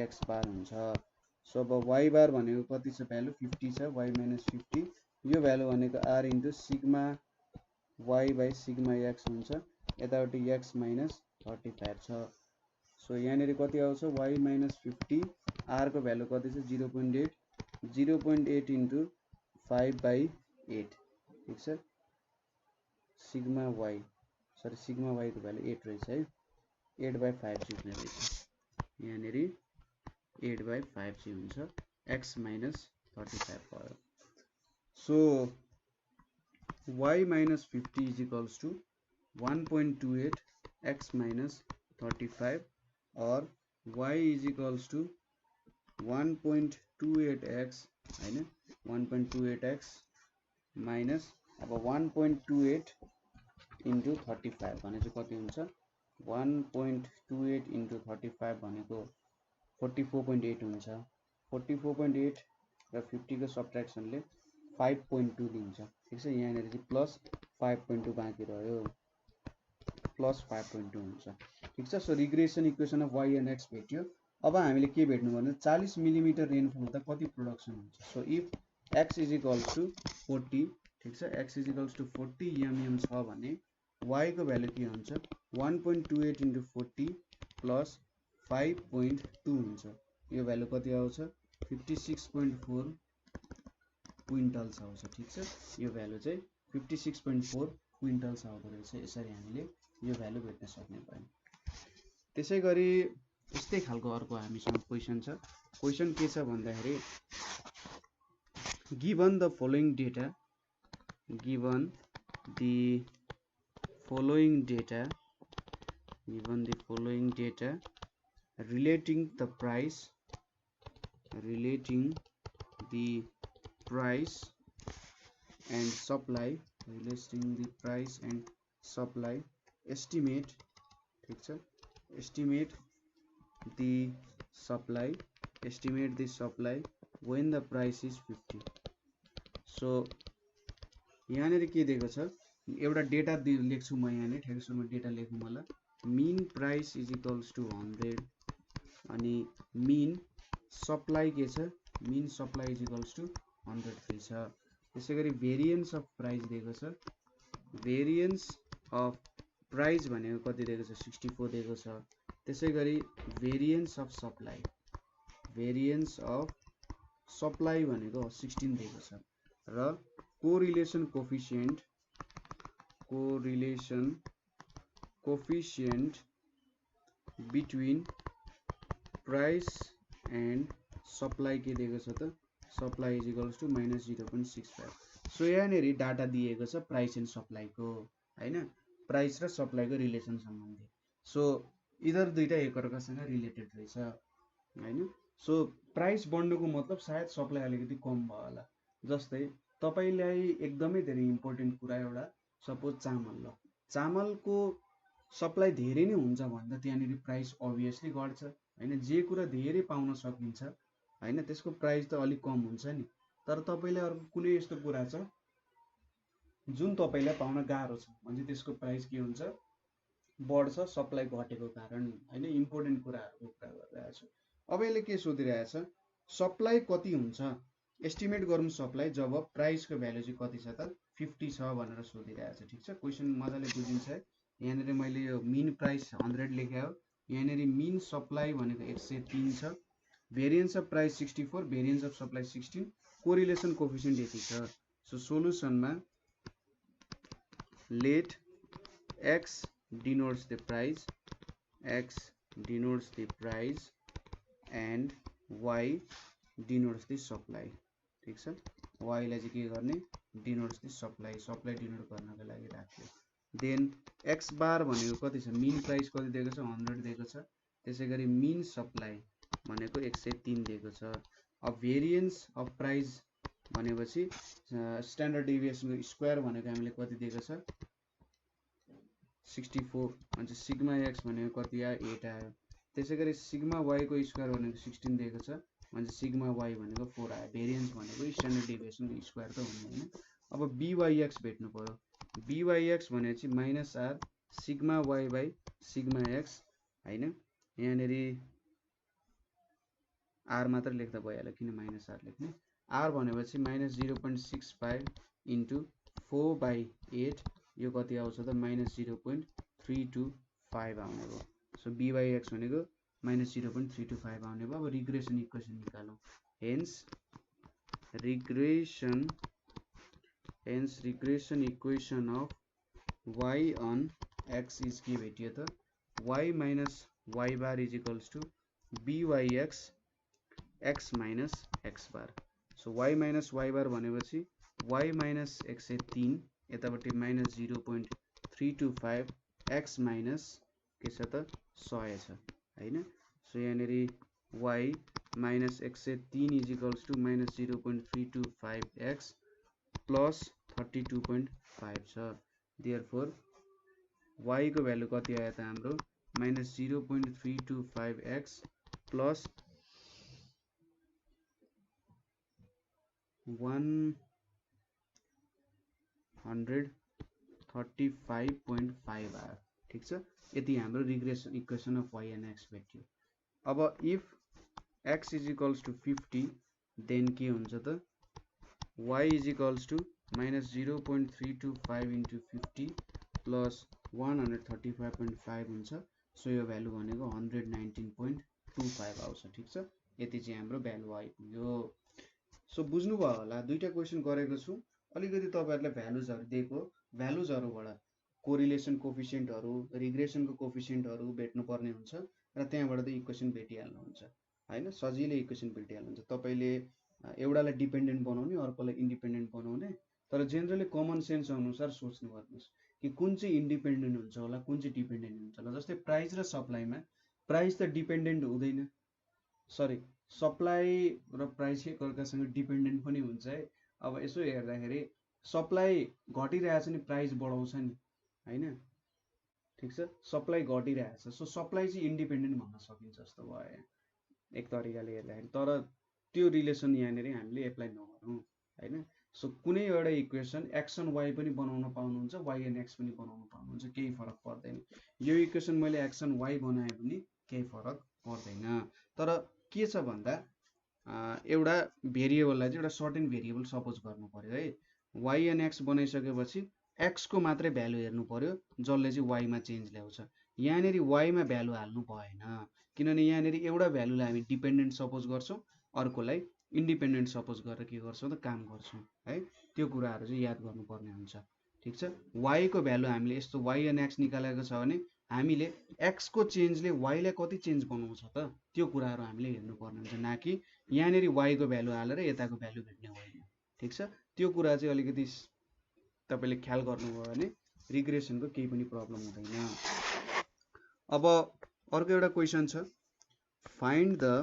x bar हुन्छ। सो अब y बार भनेको कति छ भ्यालु 50 छ, y माइनस 50, यो भ्यालु भनेको r into sigma y by sigma x हुन्छ, यतापट्टि x माइनस 35 छ। सो यहाँनेरि कति आउँछ y माइनस 50, r को भ्यालु कति छ 0.8 इन्टु 5 बाई 8, ठीक छ, सिग्मा y को भ्यालु 8 रहेछ है, 8 बाई 5 हुने रहेछ, यहाँनेरि 8 बाई 5 हुन्छ, x माइनस 35 भयो। So y minus 50 is equals to 1.28 x minus 35 और y is equals to 1.28x हैन, 1.28x माइनस अब 1.28 इन्टु 35 भने चाहिँ कति हुन्छ, 1.28 इन्टु 35 भनेको 44.8 हुन्छ। 44.8 र 50 को सब्ट्र्याक्सनले 5.2 दिन्छ, ठीक छ। यहाँनेर चाहिँ प्लस 5.2 बाँकी रह्यो, प्लस 5.2 हुन्छ, ठीक छ। So regression equation of y and x भेट्यो। अब हामीले के भेट्नु भने 40 मिलिमिटर रेनफल हुँदा कति प्रोडक्सन हुन्छ। So if x is equals to 40, ठीक छ, x is equals to 40 mm छ भने y को भ्यालु के हुन्छ 1.28 इन्टु 40 प्लस 5.2 हुन्छ, यो भ्यालु कति आउँछ 56.4 क्विन्टल्स आउँछ, ठीक छ। यो भ्यालु चाहिँ 56.4 क्विन्टल्स आउँदो रहेछ। यसरी हामीले यो भ्यालु भेट्न सक्ने भयो। त्यसैगरी यस्तै खालको अर्को हामीसँग क्वेसन छ। क्वेसन के छ भन्दाखेरि given the following data relating the price and supply, estimate, ठीक छ, estimate the supply when the price is 50। So यहाँनेर के दिएको छ, एउटा डेटा लेख्छु म, यहाँनेर ठ्याक्क सुरुमा डेटा लेख्नु होला, मीन प्राइस इज इक्वल्स टु 100 अनि मीन सप्लाई के छ, मीन सप्लाई इज इक्वल्स टु 103 छ। त्यसैगरी भेरिएन्स अफ प्राइस दिएको छ, भेरिएन्स अफ प्राइस भनेको कति दिएको छ 64 दिएको छ। त्यसैगरी भेरिएन्स अफ सप्लाई भनेको 16 दिएको छ र correlation coefficient between price and supply के दिएको छ त, supply is equals to minus 0.65। So यहाँनेरि डाटा दिएको छ प्राइस एन्ड सप्लाईको हैन, प्राइस र सप्लाईको रिलेसन सम्बन्धी। सो इधर दुईटा एकअर्कासँग रिलेटेड रहेछ हैन। सो प्राइस बढ्नुको मतलब सायद सप्लाई अलिकति कम भयो होला। जस्तै तपाईलाई एकदमै धेरै इम्पोर्टेन्ट कुरा एउटा सपोज चामल, ल चामलको सप्लाई धेरै नै हुन्छ भन्दा त्यहाँनेरि प्राइस अभियसली घट्छ हैन। जे कुरा धेरै पाउन सकिन्छ हैन त्यसको प्राइस त अलिक कम हुन्छ नि। तर तपाईले अर्को कुनै यस्तो कुरा छ जुन तपाईलाई पाउन गाह्रो छ भने त्यसको प्राइस के हुन्छ बढ्छ सप्लाई घटेको कारण हैन इम्पोर्टेन्ट कुराहरुको कुरा गरिरहेको छु अब यसले के सोधिरहेछ सप्लाई कति हुन्छ एस्टिमेट गरौँ सप्लाई जब प्राइसको भ्यालु चाहिँ कति छ त 50 छ भनेर सोधिरहेछ ठीक छ क्वेशन मजाले बुझिन्छ यहाँनेर मैले यो मिन प्राइस 100 लेखे हो यहाँनेर मिन सप्लाई भनेको 103 छ variance of price 64 variance of supply 16 correlation coefficient यति छ so सोलुसनमा let x denotes the price and y denotes the supply ठीक छ y लाई चाहिँ के गर्ने denotes the supply denote गर्नको लागि राख्यो देन x बार भनेको कति छ मिन प्राइस कति दिएको छ 100 दिएको छ त्यसैगरी मिन सप्लाई भनेको 103 दिएको छ अब भेरिएन्स अफ प्राइस भनेपछि स्ट्यान्डर्ड डेभिएसनको स्क्वायर भनेको हामीले कति दिएको छ 64 अनि सिग्मा x भनेको कति आयो 8 आयो त्यसैगरी सिग्मा y को स्क्वायर भनेको 16 दिएको छ अनि सिग्मा y भनेको 4 आयो भेरिएन्स भनेको स्ट्यान्डर्ड डेभिएसनको स्क्वायर त हुने हैन अब byx भेट्नु पर्यो byx भनेपछि -r sigma y by sigma x हैन यहाँनेरि r मात्र लेख्दा भइहाल्यो किन -r लेख्ने r भनेपछि -0.65 इन्टु 4/8 यो कति आउँछ त -0.325 आउने भयो सो byx भनेको -0.325 आउने भयो अब रिग्रेसन इक्वेसन निकालौं hence regression equation of y on x is के भेटियो त y minus y bar is equals to byx x minus x bar so y minus y bar भनेपछि y minus 103 यतापट्टि -0.325 x minus के छ त 100 छ हैन सो यहाँनेरि y minus 103 is equals to -0.325 x plus 32.5 छ therefore y को भ्यालु कति आयो त हाम्रो -0.325 x plus 135.5 आयो ठीक छ यति हाम्रो regression equation of y and x भेट्यो अब if x is equals to 50 then के हुन्छ त y is equals to -0.325 into 50 plus 135.5 हुन्छ सो यो भ्यालु भनेको 119.25 आउँछ ठीक छ यति चाहिँ हाम्रो भ्यालु आइपुग्यो सो बुझ्नु भयो होला दुईटा क्वेशन गरेको छु अलिकति तपाईहरुले भ्यालुजहरु दिएको भ्यालुजहरुबाट कोरिलेसन कोएफिसिएन्टहरु रिग्रेसनको कोएफिसिएन्टहरु भेट्नु पर्ने हुन्छ र त्यहाँबाट त इक्वेसन भेटिहाल्नु हुन्छ हैन सजिलै इक्वेसन भेटिहाल्नु हुन्छ तपाईले एउटालाई डिपेन्डेन्ट बनाउने अर्कोलाई इन्डिपेन्डेन्ट बनाउने तर जेनरली कमन सेन्स अनुसार सोच्नु पर्नुस् कि कुन चाहिँ इन्डिपेन्डेन्ट हुन्छ होला कुन चाहिँ डिपेन्डेन्ट हुन्छ होला जस्तै प्राइस र सप्लाईमा प्राइस त डिपेन्डेन्ट हुँदैन सरी सप्लाई र प्राइस एकअर्कासँग डिपेन्डेन्ट पनि हुन्छ है अब यसो हेर्दाखेरि सप्लाई घटिरहेछ नि प्राइस बढाउँछ नि हैन ठीक छ सप्लाई घटिरहेछ सो सप्लाई चाहिँ इन्डिपेन्डेन्ट भन्न सकिन्छ जस्तो भयो एक तरिकाले हेर्दाखेरि तर त्यो रिलेसन यहाँनेरि हामीले एप्लाई नगरौँ हैन सो कुनै एउटा इक्वेसन x and y पनि बनाउन पाउनुहुन्छ y and x पनि बनाउन पाउनुहुन्छ केही फरक पर्दैन यो इक्वेसन मैले x and y बनाए पनि केही फरक पर्दैन तर के छ भन्दा एउटा भेरिएबललाई चाहिँ एउटा सर्टेन भेरिएबल सपोज गर्नु पर्यो है y and x बनाइसकेपछि x को मात्रै भ्यालु हेर्नु पर्यो जसले चाहिँ y मा चेन्ज ल्याउँछ यहाँनेरि y मा भ्यालु हाल्नु भएन किनभने यहाँनेरि एउटा भ्यालुलाई हामी डिपेन्डेन्ट सपोज गर्छौं अर्कोलाई इन्डिपेन्डेन्ट सपोज गरेर के गर्छौं त काम गर्छौं है त्यो कुराहरु चाहिँ याद गर्नुपर्ने हुन्छ ठीक छ y को भ्यालु हामीले यस्तो y and x निकालेको छ भने हामीले x को चेन्जले y लाई कति चेन्ज बनाउँछ त त्यो कुराहरु हामीले हेर्नु पर्ने हुन्छ नाकि यहाँनेरि y को भ्यालु हालेर यताको भ्यालु भेट्ने होइन ठीक छ त्यो कुरा चाहिँ अलिकति तपाईले ख्याल गर्नुभयो भने रिग्रेसनको केही पनि प्रब्लम हुँदैन अब अर्को एउटा क्वेशन छ find the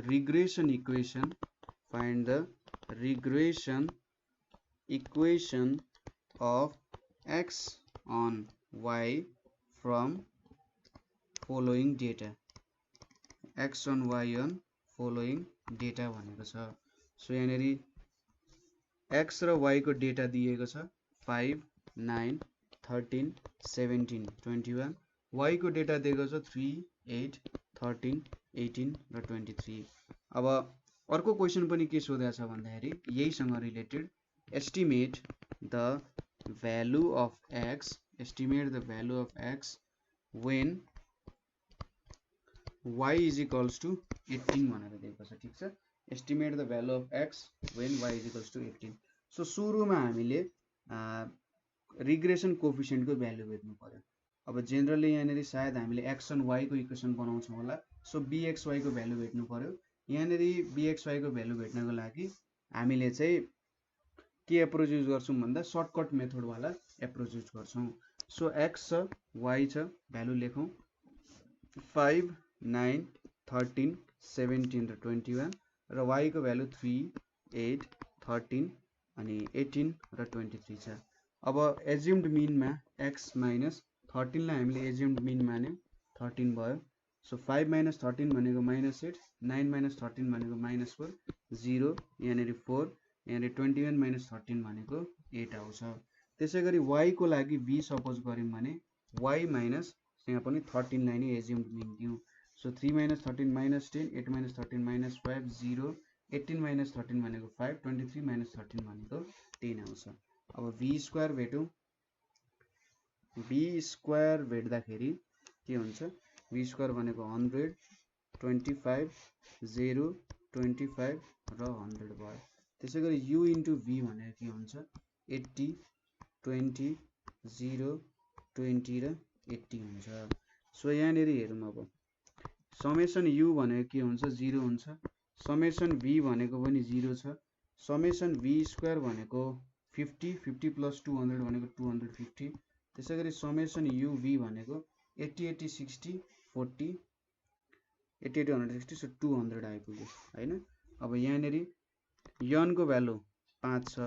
regression equation of x on y from following data x on y on following data भनेको छ सो यहाँनेरि x र y को डेटा दिएको छ 5 9 13 17 21 y को डेटा दिएको छ 3 8 13 18 र 23 अब अर्को क्वेशन पनि के सोधेको छ भन्दाखेरि यहीसँग related estimate the value of x when y is equals to 18 भनेर दिएको छ ठीक छ estimate the value of x when y is equals to 18 so सुरुमा हामीले रिग्रेसन कोफिसिएन्ट को भ्यालु भेट्नु पर्यो अब जेनरली यहाँनेरि सायद हामीले x and y को इक्वेसन बनाउँछौं होला सो bxy को भ्यालु भेट्नु पर्यो यहाँनेरि bxy को भ्यालु भेट्नको लागि हामीले चाहिँ के एप्रोच युज गर्छौं भन्दा सर्टकट मेथड वाला एप्रोच युज गर्छौं सो x छ y छ भ्यालु लेखौं 5 9 13 17 र 21 र y को भ्यालु 3 8 13 अनि 18 र 23 छ अब एज्युम्ड मीन मा x माइनस 13 लाई हामीले एज्युम्ड मीन मान्यौं 13 भयो सो 5 माइनस 13 भनेको -8 9 माइनस 13 भनेको -4 0 यहाँनेरि 4 यहाँनेरि 21 माइनस 13 भनेको 8 आउँछ त्यसैगरी y को लागि b सपोज गर्यौं भने y माइनस यहाँ पनि 13 लाई नै एज्युम्ड मीन दियौं so 3 minus 13 minus 10 8 minus 13 minus 5 0 18 minus 13 भनेको 5 23 माइनस 13 भनेको 10 आउँछ अब v स्क्वायर भेटौं b स्क्वायर भेट्दाखेरि के हुन्छ v स्क्वायर भनेको 100 25 0 25 र 100 भयो त्यसैगरी u इन्टु v भनेको के हुन्छ 80 20 0 20 र 80 हुन्छ सो यहाँनेरि हेरौं अब समेसन u भनेको के हुन्छ 0 हुन्छ समेसन v भनेको पनि 0 छ समेसन v स्क्वायर भनेको 50 50 प्लस 200 भनेको 250 त्यसैगरी समेसन uv भनेको 80 80 60 40 80 80 160 सो 200 आइपुग्यो हैन अब यहाँनेरि n को भ्यालु 5 छ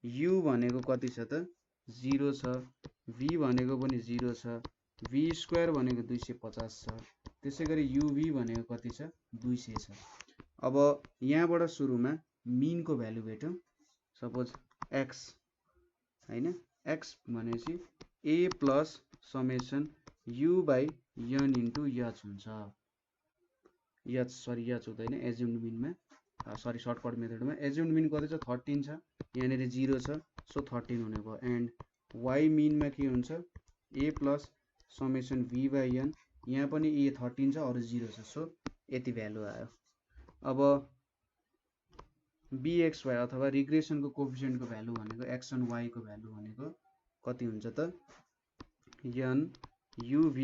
u भनेको कति छ त 0 छ v भनेको पनि 0 छ v स्क्वायर भनेको 250 छ त्यसैगरी uv भनेको कति छ 200 छ अब यहाँबाट सुरुमा मीन को भ्यालु भेटौं सपोज x हैन x भनेपछि a plus summation u by n into h हुन्छ h सरी h हुँदैन एज्युम्ड मीनमा सरी सर्टकट मेथडमा एज्युम्ड मीन कति छ 13 छ यहाँनेरि 0 छ सो 13 हुने भयो एन्ड y मीनमा के हुन्छ a plus summation v by n यहाँ पनि a 13 छ अरु 0 छ सो यति भ्यालु आयो अब bxy अथवा रिग्रेसन को कोफिसिएन्ट को भ्यालु भनेको x and y को भ्यालु भनेको कति हुन्छ त n uv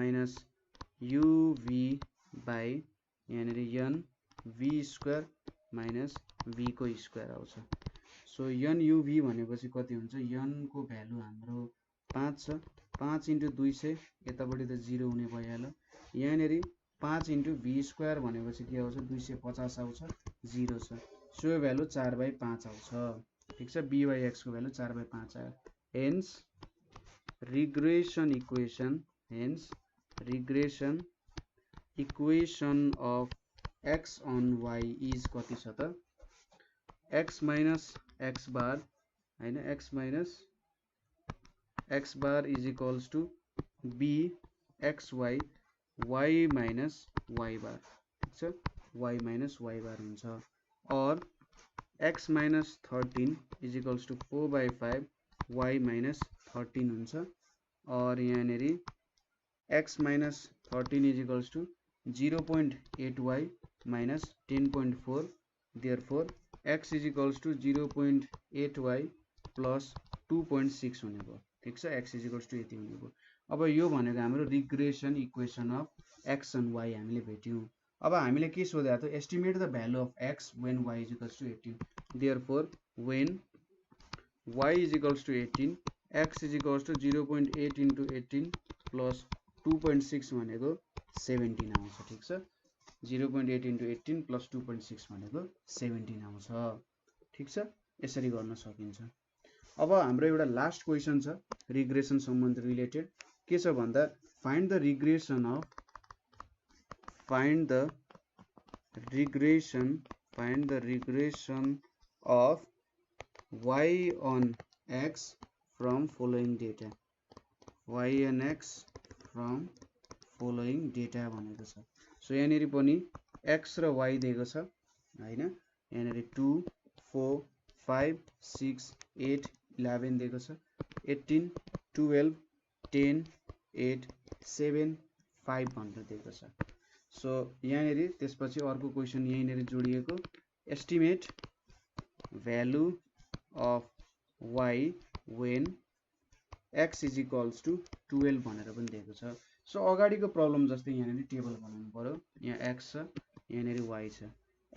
minus uv by यहाँनेरि n v square minus v को स्क्वायर आउँछ सो n uv भनेपछि कति हुन्छ n को भ्यालु हाम्रो 5 छ 5 इन्टु 200 यतापटि त 0 हुने भइहाल्यो यहाँनेरि 5 इन्टु v स्क्वायर भनेपछि के आउँछ 250 आउँछ 0 छ सो यो भ्यालु 4/5 आउँछ ठीक छ b बाइ x को भ्यालु 4/5 आयो hence regression equation of x on y is कति छ त x माइनस x बार हैन x minus x bar is equals to b xy y minus y bar ठीक छ y माइनस y बार हुन्छ और x minus 13 is equals to 4/5 y minus 13 हुन्छ और यहाँनेरि x minus 13 is equals to 0.8y minus 10.4 therefore x is equals to 0.8y plus 2.6 हुने भयो ठीक छ x is equals to यति हुने भयो अब यो भनेको हाम्रो regression equation of x and y हामीले भेट्यौं अब हामीले के सोधेको थियो estimate the value of x when y is equals to 18 therefore when y is equals to 18 x is equals to 0.8 into 18 plus 2.6 भनेको 17 आउँछ ठीक छ 0.8 into 18 plus 2.6 भनेको 17 आउँछ ठीक छ यसरी गर्न सकिन्छ अब हाम्रो एउटा लास्ट क्वेशन छ रिग्रेसन सम्बन्धी रिलेटेड के छ भन्दा find the regression of y on x from following data, y on x from following data भनेको छ। सो यहाँनिर पनि x र y दिएको छ हैन, यहाँनिर 2 4 5 6 8 11 दिएको छ, 18 12 10 8 7 5 भनेर दिएको छ। सो यहाँनिर त्यसपछि अर्को क्वेशन यहाँनिर जोडिएको estimate value of y when x is equals to 12 भनेर पनि दिएको छ। सो अगाडिको प्रब्लम जस्तै यहाँनिर टेबल बनाउनु पर्यो, यहाँ x छ यहाँनिर y छ,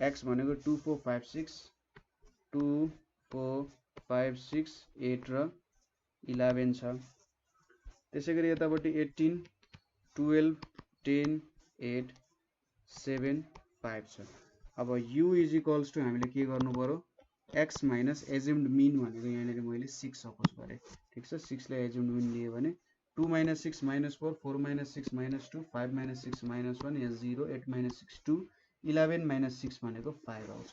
x भनेको 2 4 5 6 2 4 5 6 8 र 11 छ। त्यसैगरी यतापट्टि 18 12 10 8 7 5 छ। अब u इज इक्वल्स टु हामीले के गर्नु पर्यो, x माइनस एज्युम्ड मिन भनेको यहाँनिर मैले 6 सपोज गरे, ठीक छ। 6 लाई एज्युम्ड मिन लियो भने 2 minus 6 minus 4 4 minus 6 minus 2 5 minus 6 minus 1 यहाँ 0 8 minus 6 2 11 minus 6 भनेको 5 आउँछ।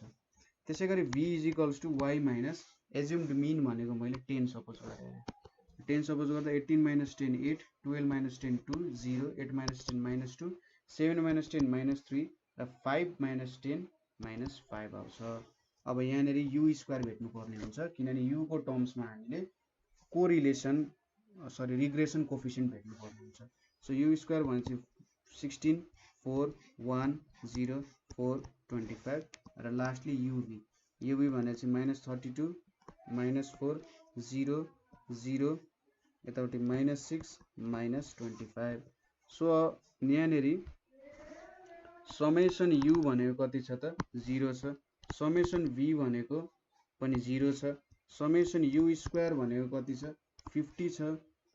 त्यसैगरी v is equals to y minus assumed mean भनेको मैले 10 सपोज गरे, 10 सपोज गर्दा 18 minus 10 8 12 minus 10 2 0 8 minus 10 minus 2 7 minus 10 minus 3 र 5 minus 10 minus 5 आउँछ। अब यहाँनिर u स्क्वायर भेट्नु पर्ने हुन्छ किनभने u को टर्म्समा हामीले कोरिलेसन सरी रिग्रेसन कोफिसिएन्ट भेट्नु पर्ने हुन्छ। सो u स्क्वायर भनेपछि 16 4 1 0 4 25 र लास्टली uv भनेपछि -32 -4 0 0 यतापट्टि -6 -25। सो यहाँनिर समेसन u भनेको कति छ त 0 छ, समेसन v भनेको पनि 0 छ, समेसन u स्क्वायर भनेको कति छ 50 छ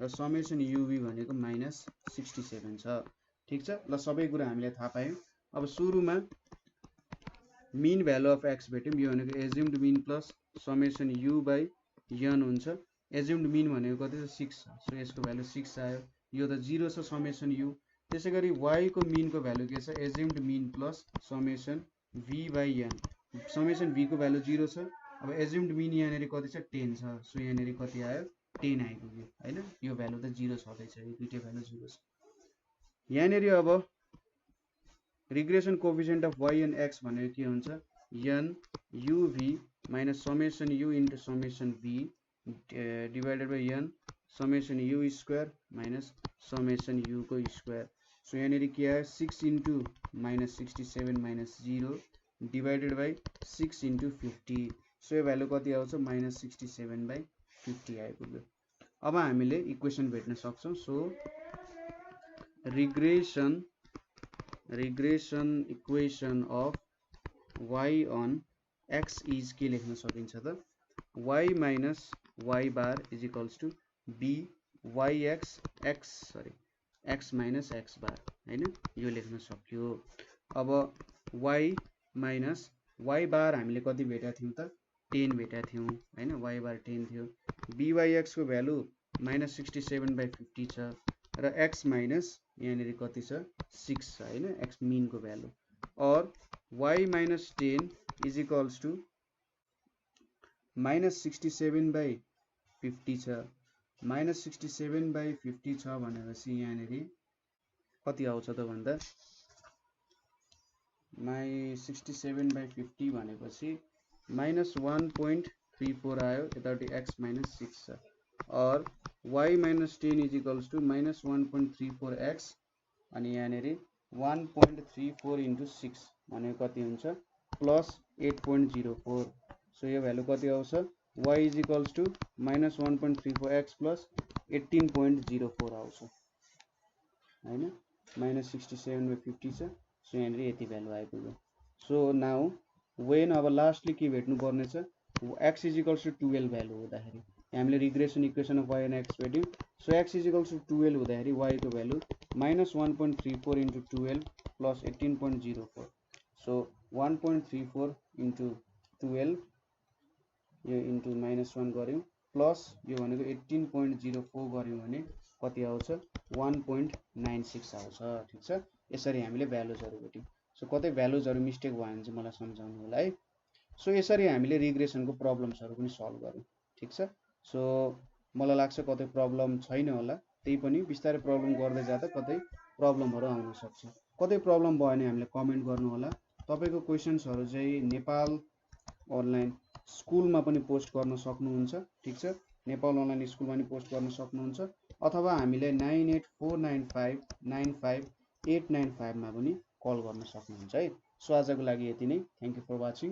र समेसन uv भनेको -67 छ, ठीक छ। ल सबै कुरा हामीले थाहा पायौं। अब सुरुमा मिन भ्यालु अफ x भेट्यौं, यो भनेको assumed mean plus summation u by n हुन्छ। एज्युम्ड मिन भनेको कति छ 6 छ, सो यसको भ्यालु 6 आयो, यो त 0 छ समेसन u। त्यसैगरी y को मिन को भ्यालु के छ assumed mean plus summation v by n, summation v को भ्यालु 0 छ। अब एज्युम्ड मिन यहाँनिर कति छ 10 छ, सो यहाँनिर कति आयो 10 आइपुग्यो हैन, यो भ्यालु त 0 छदैछ, यो दुईटै भ्यालु 0 छ। यहाँनिर अब regression coefficient of y and x भनेको के हुन्छ n uv minus summation u into summation v divided by n summation u स्क्वायर माइनस समेसन u को स्क्वायर। सो यहाँनिर के आयो 6 into -67 minus 0 divided by 6 into 50, so यो भ्यालु कति आउँछ -67 बाइ 50 आइपुग्यो। अब हामीले इक्वेसन भेट्न सक्छौं। So regression equation of y on x is के लेख्न सकिन्छ त y minus y bar is equals to b yx x minus x bar हैन, यो लेख्न सक्यो। अब y माइनस y बार हामीले कति भेटेका थियौं त 10 भेटेका थियौं हैन, y बार 10 थियो। byx को भ्यालु -67 बाइ 50 छ र x माइनस यहाँनिर कति छ 6 छ हैन, x मिन को भ्यालु, और y minus 10 is equals to -67 by 50 छ, -67 बाइ 50 छ भनेपछि यहाँनिर कति आउँछ त भन्दा -67 बाइ 50 भनेपछि -1.34 आयो, यतापट्टि x माइनस 6 छ, और y minus 10 is equals to -1.34 x अनि यहाँनिर 1.34 इन्टु 6 भनेको कति हुन्छ प्लस 8.04। सो यो भ्यालु कति आउँछ y is equals to -1.34 x plus 18.04 आउँछ हैन, -67 बाइ 50 छ। सो यहाँनिर यति भ्यालु आइपुग्यो। सो नाउ वेन अब लास्टली के भेट्नु पर्ने छ x is equals to 12 value हुँदाखेरि हामीले regression equation of y and x भेट्यौं। So x is equals to 12 हुँदाखेरि y को value -1.34 into 12 plus 18.04, so 1.34 into 12 यो इन्टु -1 गर्यौं प्लस यो भनेको 18.04 गर्यौं भने कति आउँछ 1.96 आउँछ, ठीक छ। यसरी हामीले भ्यालुजहरु भेट्यौं। सो कतै भ्यालुजहरु मिस्टेक भयो भने चाहिँ मलाई सम्झाउनु होला है। सो यसरी हामीले रिग्रेसनको प्रब्लम्सहरू पनि सल्भ गऱ्यौँ। ठिक छ। सो मलाई लाग्छ कतै प्रब्लम छैन होला, त्यही पनि बिस्तारै प्रब्लम गर्दै जाँदा कतै प्रब्लमहरू आउन सक्छ। कतै प्रब्लम भयो भने हामीले कमेन्ट गर्नु होला। तपाईँको क्वेसन्सहरू चाहिँ नेपाल अनलाइन स्कुलमा पनि पोस्ट गर्न सक्नुहुन्छ। ठिक छ, नेपाल अनलाइन स्कुलमा पनि पोस्ट गर्न सक्नुहुन्छ, अथवा हामीलाई 9849595895 मा पनि कल गर्न सक्नुहुन्छ है। सो आजको लागि यति नै। Thank you for watching.